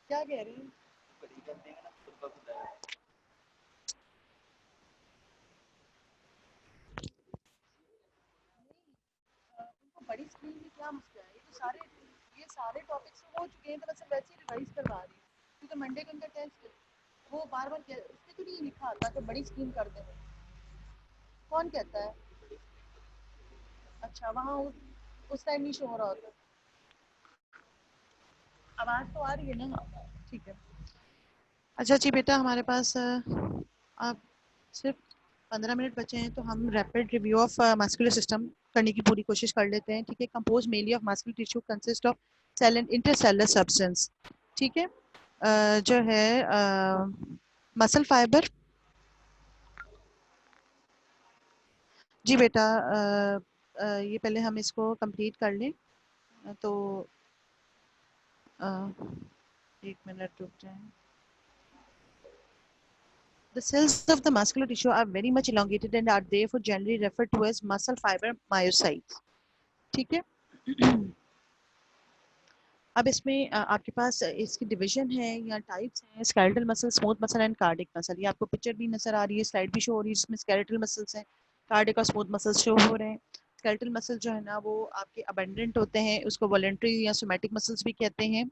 क्या कह रही हैं? उनको बड़ी स्क्रीन में क्या मसला है, ये सारे टॉपिक्स हो चुके हैं, तो मैं सिर्फ वैसे ही रिवाइज करवा रही हूँ, क्योंकि मंडे का उनका टेस्ट है। वो बार बार उसने तो नहीं लिखा था कि बड़ी स्क्रीन कर दें, कौन कहता है? अच्छा, वहाँ उस टाइम नहीं शो हो रहा होता। आवाज़ तो आ रही है ना? ठीक है। अच्छा जी बेटा, हमारे पास आप सिर्फ 15 मिनट बचे हैं, तो हम rapid review of muscular system करने की पूरी कोशिश कर लेते हैं। ठीक है। Compose mainly of muscular tissue, consist of cell and intercellular substance. ठीक है। जो है मसल फाइबर। जी बेटा, ये पहले हम इसको कंप्लीट कर लें। तो अ, एक मिनट रुक जाएं। The cells of the muscular tissue are very much elongated and are therefore generally referred to as muscle fiber myocytes. ठीक है। अब इसमें आपके पास इसकी डिवीजन है या टाइप्स हैं, skeletal muscle, smooth muscle and cardiac muscle. ये आपको पिक्चर भी नजर आ रही है, स्लाइड भी शो हो रही है, जिसमें स्केलेटल मसल्स हैं, कार्डिक और स्मूथ मसल्स शो हो रहे हैं। स्केलेटल मसल जो है ना, वो आपके अबेंडेंट होते हैं, उसको वॉलेंट्री या सोमैटिक मसल्स भी कहते हैं।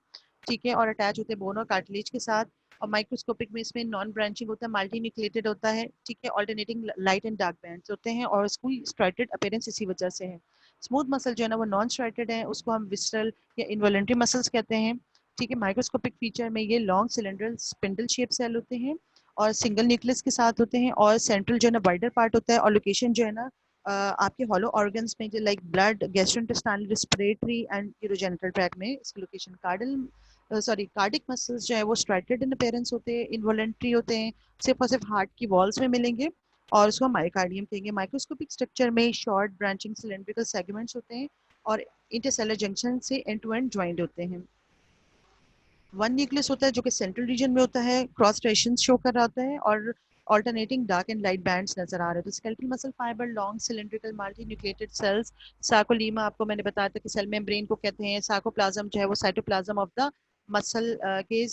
ठीक है। और अटैच होते हैं बोन और कार्टिलेज के साथ। और माइक्रोस्कोपिक में इसमें नॉन ब्रांचिंग होता है, मल्टी न्यूक्लिएटेड होता है। ठीक है। Alternating light and dark bands होते हैं, और उसको स्ट्राइटेड अपीयरेंस इसी वजह से है। स्मूथ मसल जो है ना, वो नॉन स्ट्राइटेड है, उसको हम विसरल या इनवॉलेंट्री मसल्स कहते हैं। ठीक है। माइक्रोस्कोपिक फीचर में ये लॉन्ग सिलेंडरल स्पिंडल शेप सेल होते हैं, और सिंगल न्यूक्लियस के साथ होते हैं, और सेंट्रल जो है ना वाइडर पार्ट होता है, और लोकेशन जो है ना आपके हॉलो ऑर्गन्स में, जो like blood, gastrointestinal, respiratory and urogenital track में इसकी लोकेशन। कार्डिक मसल्स जो है वो स्ट्राइटेड इन अपीयरेंस होते हैं, इनवॉलेंट्री होते हैं, सिर्फ और सिर्फ हार्ट की वॉल्स में मिलेंगे, और उसको मायोकार्डियम कहेंगे। माइक्रोस्कोपिक स्ट्रक्चर में शॉर्ट ब्रांचिंग सिलेंड्रिकल सेगमेंट्स होते हैं, और इंटरसेलर जंक्शन से एंड टू एंड ज्वाइंट होते हैं। वन न्यूक्लियस होता है जो कि सेंट्रल रीजन में होता है, क्रॉस स्ट्रेशन शो कर रहा होता है, और alternating dark and light bands नजर आ रहे हैं। तो skeletal muscle fibre, long cylindrical multinucleated cells, sarcolemma आपको मैंने बताया था कि सेल मेम्ब्रेन को कहते हैं, सार्कोप्लाज्म जो है वो साइटोप्लाज्म ऑफ द मसल के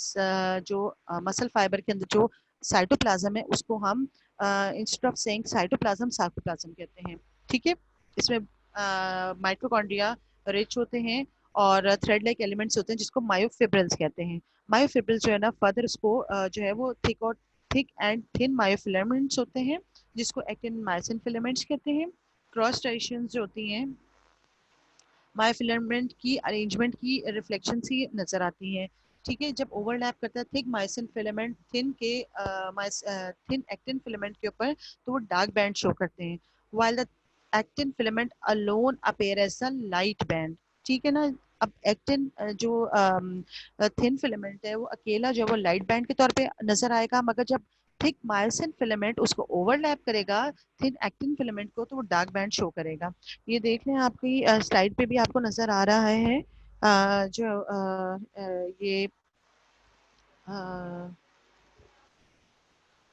जो मसल फाइबर के अंदर जो साइटोप्लाज्म है, उसको हम instead of saying cytoplasm, sarcoplasm कहते हैं। ठीक है। इसमें माइटोकॉन्ड्रिया रिच होते हैं, और थ्रेड लाइक एलिमेंट्स होते हैं, जिसको मायोफिब्रिल्स कहते हैं। मायोफिब्रिल्स जो है ना, फर्दर उसको जो है वो थिक एंड थिन मायोफिलामेंट्स होते हैं, जिसको एक्टिन मायोसिन फिलामेंट्स कहते हैं। क्रॉस स्ट्राइएशंस जो होती हैं, मायोफिलामेंट की अरेंजमेंट की रिफ्लेक्शन सी नजर आती हैं। ठीक है। जब ओवरलैप करता है thick myosin filament thin actin filament के ऊपर, तो वो डार्क बैंड शो करते हैं, while the actin filament alone appear as a light band. ठीक है ना। अब एक्टिन जो थिन फिलामेंट है, वो अकेला जो है वो लाइट बैंड के तौर पे नजर आएगा, मगर जब थिक मायोसिन फिलामेंट उसको ओवरलैप करेगा थिन एक्टिन फिलामेंट को, तो वो डार्क बैंड शो करेगा। ये देख लें, आपकी स्लाइड पे भी आपको नजर आ रहा है जो ये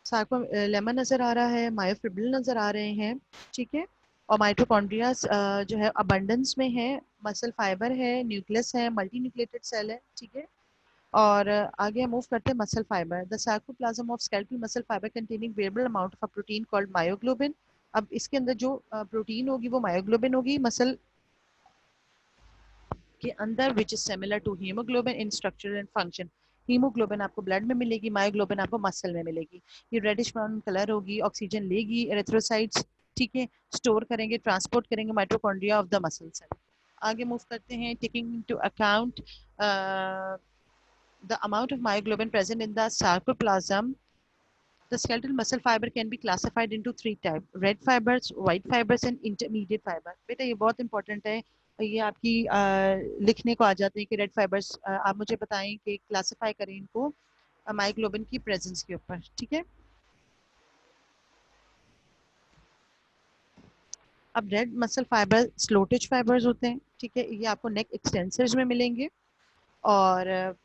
सार्को लेमन नजर आ रहा है, मायोफिब्रिल नजर आ रहे हैं। ठीक है। और माइटोकॉन्ड्रिया जो है अबंडेंस में है, मसल फाइबर है, न्यूक्लियस है, मल्टी न्यूक्लिएटेड सेल है। ठीक है। और आगे मूव करते हैं muscle fibre. The sarcoplasm of skeletal muscle fibre containing variable amount of a protein called myoglobin. अब इसके अंदर जो प्रोटीन होगी वो मायोग्लोबिन होगी मसल के अंदर, which is similar to haemoglobin in structure and function. Haemoglobin आपको ब्लड में मिलेगी, मायोग्लोबिन आपको मसल में मिलेगी। ये रेडिश ब्राउन कलर होगी, ऑक्सीजन लेगी, एरिथ्रोसाइट्स ठीक है स्टोर करेंगे, ट्रांसपोर्ट करेंगे mitochondria of the muscle cell. आगे मूव करते हैं। Taking to account the amount of myoglobin present in the sarcoplasm, the skeletal muscle fiber can be classified into three types: red fibers, white fibers and intermediate fiber. बेटा ये बहुत important है, ये आपकी लिखने को आ जाते हैं कि रेड फाइबर्स, आप मुझे बताएं कि क्लासिफाई करें इनको मायोग्लोबिन की प्रेजेंस के ऊपर। ठीक है। अब रेड मसल फाइबर स्लोटेज फाइबर्स होते हैं। ठीक है। ये आपको नेक एक्सटेंसर्स में मिलेंगे, और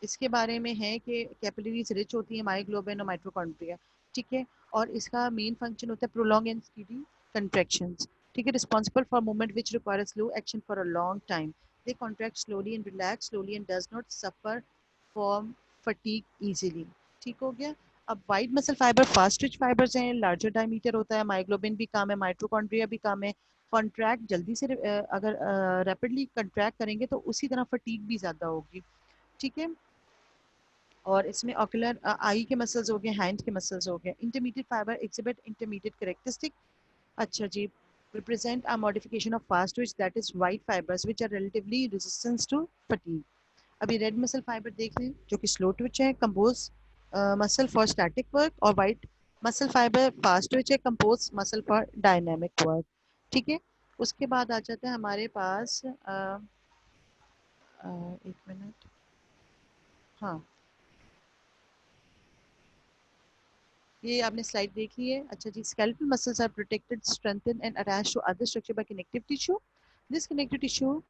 इसके बारे में है कि कैपिलरीज रिच होती है मायोग्लोबिन और माइटोकॉन्ड्रिया। ठीक है। और इसका मेन फंक्शन होता है प्रोलॉन्ग एंड स्पीडी कंट्रैक्शंस। ठीक है। Responsible for movement which require slow action for a long time. They contract slowly and relax slowly and does not suffer from fatigue easily. ठीक हो गया। अब wide muscle fibre fast Twitch fibres हैं, larger diameter होता है, myoglobin भी कम है, mitochondria भी कम है, कॉन्ट्रैक्ट जल्दी से अगर रैपिडली कंट्रैक्ट करेंगे तो उसी तरह फटीग भी ज़्यादा होगी। ठीक है। और इसमें ऑकुलर आई के मसल्स हो गए, हैंड के मसल्स हो गए। Intermediate fibre exhibit intermediate characteristic. अच्छा जी, represent a modification of fast twitch that is white fibers which are relatively resistant to fatigue. अभी रेड मसल फाइबर देख लें जो कि स्लो ट्विच है, compose muscle for static work, और white muscle fibre fast twitch है, compose muscle for dynamic work. ठीक है। उसके बाद आ जाता है हमारे पास एक मिनट, हाँ ये आपने स्लाइड देख ली है। अच्छा जी, skeletal muscles are protected, strengthened and attached to other structure by connective tissue. This connective tissue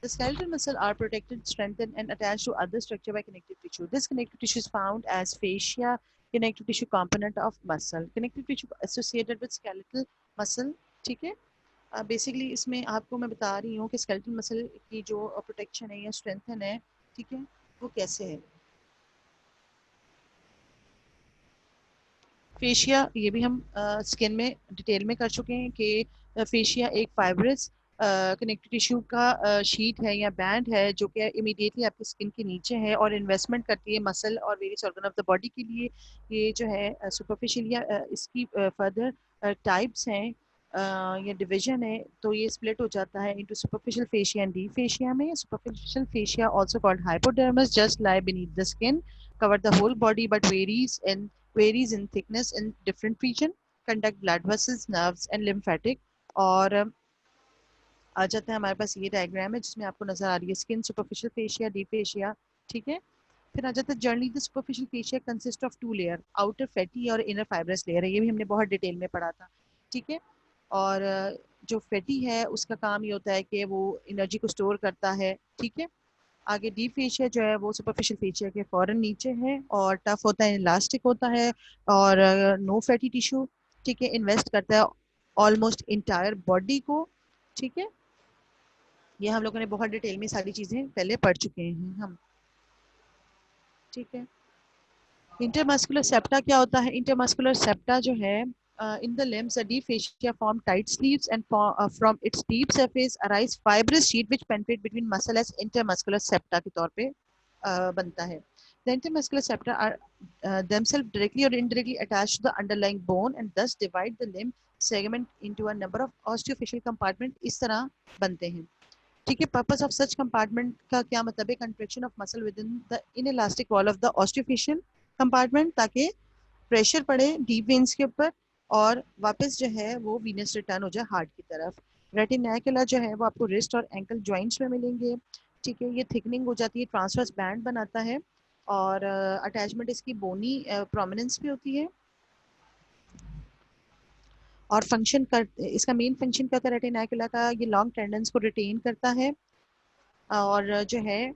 The skeletal muscle are protected, strengthened, and attached to other structure by connective tissue. This connective tissue is found as fascia, connective tissue component of muscle. Connective tissue associated with skeletal muscle. ठीक है। Basically इसमें आपको मैं बता रही हूँ कि skeletal muscle की जो प्रोटेक्शन है या स्ट्रेंथन है, ठीक है, वो कैसे है। फेशिया ये भी हम स्किन में डिटेल में कर चुके हैं कि फेशिया एक फाइब्रस कनेक्टिव टिश्यू का शीट है या बैंड है जो कि इमीडिएटली आपकी स्किन के नीचे है और इन्वेस्टमेंट करती है मसल और various organ of the body के लिए। ये जो है सुपरफिशियल या इसकी फर्दर टाइप्स हैं या डिवीजन है, तो ये स्प्लिट हो जाता है into superficial fascia and deep fascia में। Superficial fascia also called hypodermis just lie beneath the skin, cover the whole body but varies in thickness in different region, conduct blood vessels, nerves and lymphatic। और आ जाता है हमारे पास ये diagram है जिसमें आपको नजर आ रही है skin, superficial fascia, deep fascia. ठीक है। फिर आ जाता है journey the superficial fascia consist of two layer, outer fatty और इनर फाइब्रस लेयर है, ये भी हमने बहुत डिटेल में पढ़ा था। ठीक है। और जो फैटी है उसका काम ये होता है कि वो एनर्जी को स्टोर करता है। ठीक है। आगे डीप फेशिया जो है वो सुपरफिशियल फेशिया के फौरन नीचे है और टफ होता है, इलास्टिक होता है और नो फैटी टिश्यू। ठीक है। इन्वेस्ट करता है ऑलमोस्ट इंटायर बॉडी को। ठीक है। ये हम लोगों ने बहुत डिटेल में सारी चीजें पहले पढ़ चुके हैं हम। ठीक है। इंटरमस्कुलर सेप्टा क्या होता है? इंटरमस्कुलर सेप्टा जो है in the limbs, the deep fascia form tight sleeves and from its deep surface arise fibrous sheet which penetrate between muscle as intermuscular septa के तौर पे बनता है। The intermuscular septa are themselves directly or indirectly attached to the underlying bone and thus divide the limb segment into a number of osteophysial compartment। इस तरह बनते हैं। ठीक है। पर्पस ऑफ सच कंपार्टमेंट का क्या मतलब है? Contraction of muscle within the inelastic wall of the osteofascial compartment, ताकि प्रेशर पड़े डीप वेन्स के ऊपर और वापस जो है वो वीनस रिटर्न हो जाए हार्ट की तरफ। रेटिनाकुला जो है वो आपको रिस्ट और एंकल जॉइंट्स में मिलेंगे। ठीक है। ये थिकनिंग हो जाती है, ट्रांसवर्स बैंड बनाता है और अटैचमेंट इसकी बोनी प्रोमिनेंस भी होती है। और फंक्शन कर इसका मेन फंक्शन क्या होता है रेटिनाकुला का? ये लॉन्ग टेंडेंस को रिटेन करता है और जो है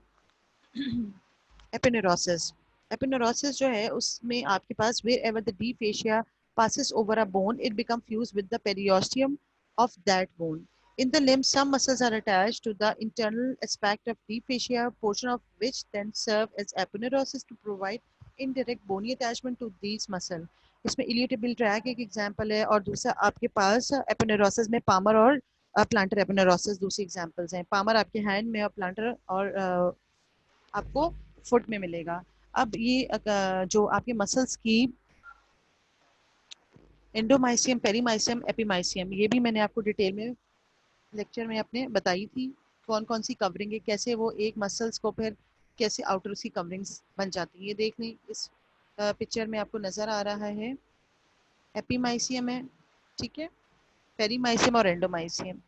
एपिनेरोसिस। एपिनेरोसिस जो है उसमें आपके पास wherever the deep fascia passes over a bone it become fused with the periosteum of that bone. In the limb some muscles are attached to the internal aspect of deep fascia, portion of which then serve as aponeurosis to provide indirect bony attachment to these muscle। इसमें iliotibial track एक example है और दूसरा आपके पास एपिनेरोसिस में Palmer और planter एपिनेरोसिस दूसरी examples हैं। पामर आपके हैंड में और प्लांटर और आपको फुट में मिलेगा। अब ये जो आपके मसल्स की एंडोमाइसियम, पेरीमाइसियम, एपीमाइसियम, ये भी मैंने आपको डिटेल में लेक्चर में अपने बताई थी कौन कौन सी कवरिंग है, कैसे वो एक मसल्स को फिर कैसे आउटर सी कवरिंग्स बन जाती है। ये देख लें इस पिक्चर में आपको नजर आ रहा है एपीमाइसियम है। ठीक है। पेरीमाइसियम और endomysium.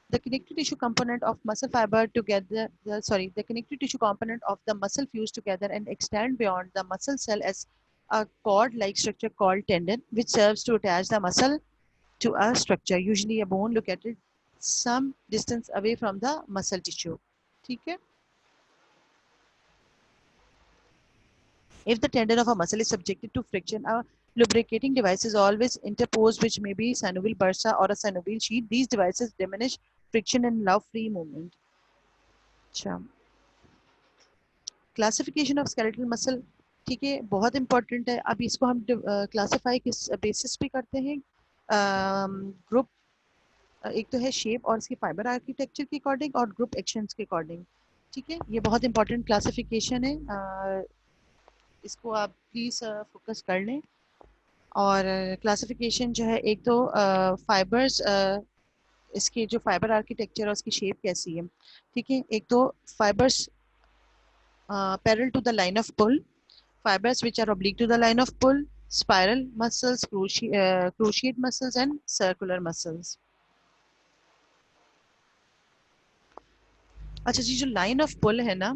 The connective tissue component of muscle fiber together, the connective tissue component of the muscle fuse together and extend beyond the muscle cell as a cord-like structure called tendon, which serves to attach the muscle to a structure, usually a bone located some distance away from the muscle tissue. ठीक है? If the tendon of a muscle is subjected to friction, a Lubricating devices always interposed, which may be synovial bursa or a synovial sheath. These devices diminish friction and allow free movement. अच्छा, classification of skeletal muscle, ठीक है, बहुत important है। अब इसको हम classify किस basis पे करते हैं? ग्रुप, एक तो है शेप और इसकी फाइबर आर्किटेक्चर के अकॉर्डिंग और ग्रुप एक्शंस के अकॉर्डिंग, ठीक है। ये बहुत इंपॉर्टेंट क्लासिफिकेशन है, इसको आप प्लीज फोकस कर लें। और क्लासिफिकेशन जो है, एक तो फाइबर्स, इसके जो फाइबर आर्किटेक्चर और उसकी शेप कैसी है, ठीक है। एक तो fibres parallel to the line of pull, fibers which are oblique to the line of pull, spiral muscles, cruciate muscles and circular muscles. अच्छा जी, जो लाइन ऑफ पुल है ना,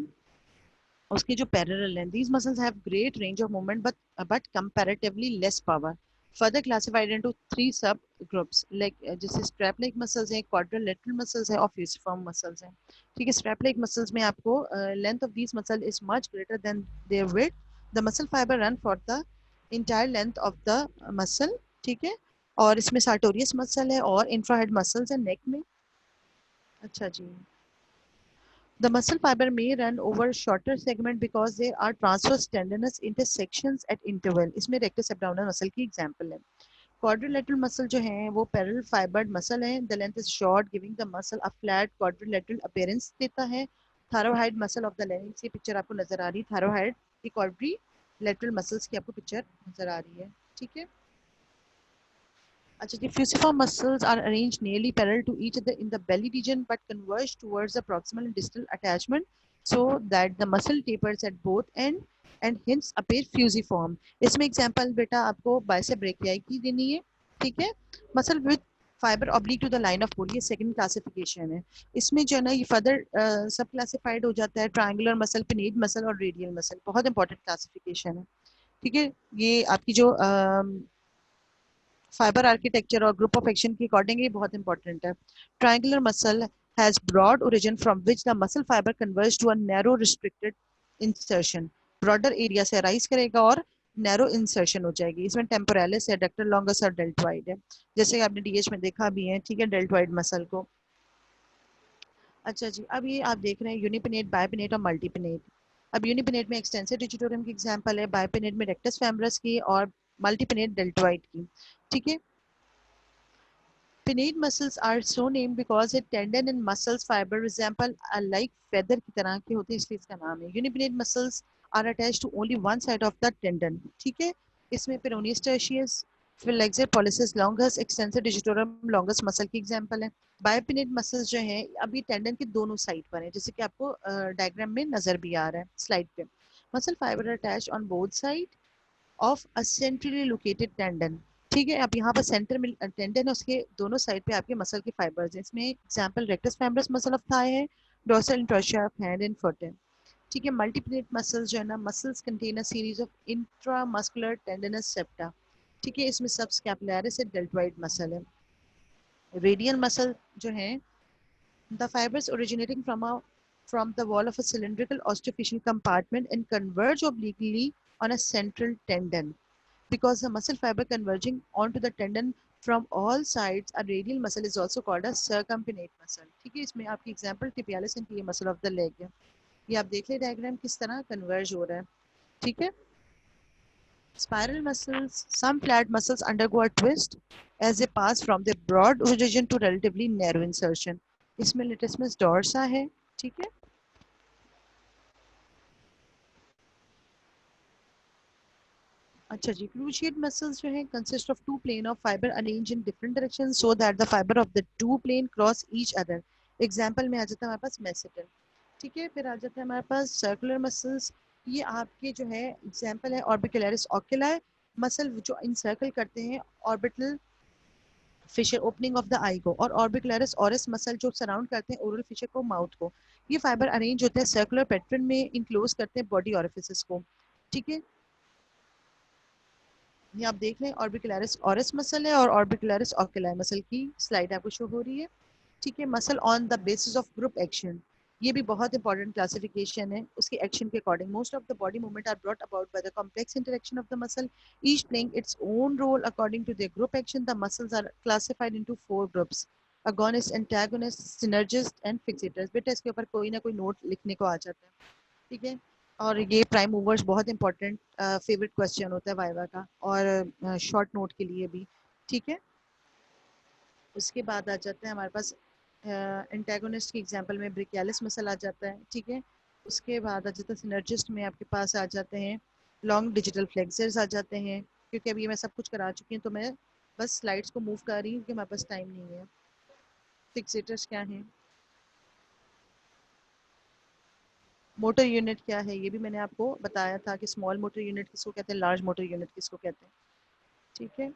उसके जो पैरेलल हैं, these muscles have great range of movement but comparatively less power. Further classified into three subgroups, like जैसे strap leg muscles हैं, quadrilateral muscles हैं और fusiform muscles हैं, ठीक है। strap leg muscles में आपको length of these muscles is much greater than their width. The muscle fiber run for the entire length of the muscle, ठीक है। और इसमें sartorius muscle है और infrahead muscles है neck में। अच्छा जी, the muscle fiber may run over shorter segment because there are transverse tendinous intersections at interval. इसमें rectus abdominis muscle की example है। Quadrilateral muscle जो है वो parallel fibered muscle है। The length is short, giving the muscle a flat quadrilateral appearance देता है। Thyroid muscle of the larynx, ये picture आपको नजर आ रही है। Thyroid की quadrilateral muscles की आपको picture नजर आ रही है, ठीक है। अच्छा, the fusiform muscles are arranged nearly parallel to each other in the belly region but converge towards the proximal and distal attachment so that the muscle tapers at both end and hence appear fusiform. इसमें example बेटा आपको bicep brachii की देनी है, ठीक है। muscle with fiber oblique to the line of pull, ये second classification है। इसमें जो है ना, ये further सब classified हो जाता है, triangular muscle, pinnate muscle और radial muscle, बहुत important classification है, ठीक है। ये आपकी जो फाइबर आर्किटेक्चर और ग्रुप ऑफ एक्शन के अकॉर्डिंग ये बहुत इंपॉर्टेंट है। Triangular muscle has broad origin from which the muscle fibre converge to a narrow restricted insertion, broader area से राइज करेगा और नैरो इंसर्शन हो जाएगी। इसमें टेम्पोरालिस है, एडक्टर लॉन्गस और डेल्टॉइड है, जैसे आपने डीएच में देखा भी है, ठीक है, डेल्टॉइड मसल को। अच्छा जी, अब ये आप देख रहे हैं यूनिपिनेट, बायपिनेट और मल्टीपिनेट। अब यूनिपिनेट में एक्सटेंसिव डिजिटोरियम की एग्जांपल है, बायपिनेट में रेक्टस फेमरस की और मल्टीपिनेट डेल्टॉइड की, ठीक है। Pinnate muscles are so named because a tendon and muscles fiber resemble a like feather की तरह के होते हैं, इसलिए इसका नाम है। Unipinnate muscles are attached to only one side of the tendon, ठीक है। इसमें peroneus tertius, flexor pollicis longus, extensor digitorum longus muscle की एग्जांपल है। Bipinnate muscles जो हैं, अभी टेंडन के दोनों साइड पर हैं, जैसे कि आपको डायग्राम में नजर भी आ रहा है स्लाइड पे। Muscle fiber are attached on both sides of a centrally located tendon, ठीक है। अब यहाँ पर सेंटर में टेंडन है, उसके दोनों साइड पे आपके मसल के फाइबर्स हैं। इसमें example rectus femoris muscle of thigh है, dorsal interossei of hand and foot है, ठीक है। मल्टीप्लेट मसल्स जो है ना, muscles contain a series of intramuscular tendinous septa, ठीक है। इसमें सब स्कैपुलरिस है, डेल्टॉइड मसल है। रेडियल मसल जो है, the fibers originating from the wall of a cylindrical osteophyseal compartment and converge obliquely on a central tendon. Because the muscle fiber converging onto the tendon from all sides, a radial muscle is also called a circumpinnate muscle, ठीक है। इसमें आपकी example tibialis and TA muscle of the leg है। ये आप देख ले diagram किस तरह कन्वर्ज हो रहा है, ठीक है। Spiral muscles, some flat muscles undergo a twist as they pass from the broad origin to relatively narrow insertion. इसमें latissimus dorsa है, ठीक है। अच्छा जी, cruciate muscles जो है consist of two plane of fiber arranged in different directions so that the fiber of the two plane cross each other. Example में आ जाता है हमारे पास मेसेटल, ठीक है। फिर आ जाता है हमारे पास सर्कुलर मसल्स, ये आपके जो है एग्जाम्पल है ऑर्बिकुलरिस ओकुली मसल जो इंसर्कल करते हैं orbital fissure opening of the eye को, और ऑर्बिकुलरिस ऑरिस मसल जो सराउंड करते हैं ओरल फिशर को, माउथ को। ये फाइबर अरेंज होते हैं सर्कुलर पैटर्न में, इनक्लोज करते हैं बॉडी ऑरिफिसेस को, ठीक है। ये आप देख लें, ऑर्बिकुलरिस ऑरिस मसल है और ऑर्बिकुलरिस ओकुली मसल की स्लाइड आपको शो हो रही है, ठीक है। Muscle on the basis of group action, ये भी बहुत इंपॉर्टेंट क्लासिफिकेशन है उसके एक्शन के according. Most of the body movement are brought about by the complex interaction of the muscle, each playing its own role according to their group action. The muscles are classified into 4 groups: agonist, antagonist, synergist and fixators. बेटा इसके ऊपर कोई ना कोई note लिखने को आ जाता है, ठीक है. और ये प्राइम मूवर्स बहुत इंपॉर्टेंट फेवरेट क्वेश्चन होता है वाइवा का, और शॉर्ट नोट के लिए भी, ठीक है. उसके बाद आ जाता है हमारे पास एंटागोनिस्ट की एग्जांपल में ब्रेकियालिस मसल आ जाता है, ठीक है. उसके बाद आ जाता है सिनर्जिस्ट में आपके पास आ जाते हैं लॉन्ग डिजिटल फ्लेक्सर्स आ जाते हैं. क्योंकि अभी मैं सब कुछ करा चुकी हूँ तो मैं बस स्लाइड्स को मूव कर रही हूँ क्योंकि हमारे पास टाइम नहीं है. फिक्सेटर्स क्या हैं, मोटर यूनिट क्या है, ये भी मैंने आपको बताया था कि स्मॉल मोटर यूनिट किसको कहते हैं, लार्ज मोटर यूनिट किसको कहते हैं, ठीक है.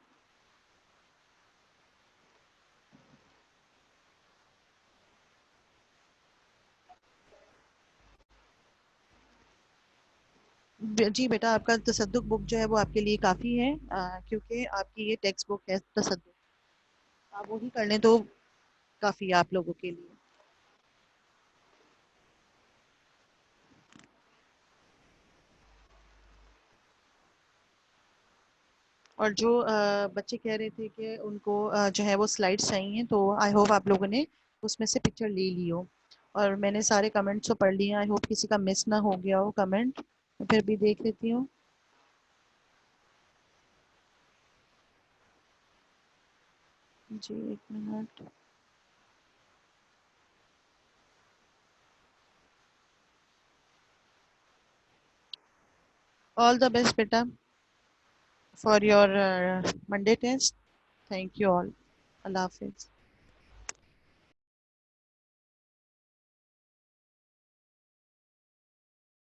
जी बेटा, आपका तसद्दुक बुक जो है वो आपके लिए काफ़ी है, क्योंकि आपकी ये टेक्स्ट बुक है तसद्दुक. आप वही कर लें तो काफ़ी है आप लोगों के लिए. और जो बच्चे कह रहे थे कि उनको जो है वो स्लाइड्स चाहिए, तो आई होप आप लोगों ने उसमें से पिक्चर ले ली हो. और मैंने सारे कमेंट्स तो पढ़ लिए, आई होप किसी का मिस ना हो गया हो कमेंट. मैं फिर भी देख लेती हूँ. जी एक मिनट. ऑल द बेस्ट बेटा for your Monday test. Thank you all. Allah Hafiz.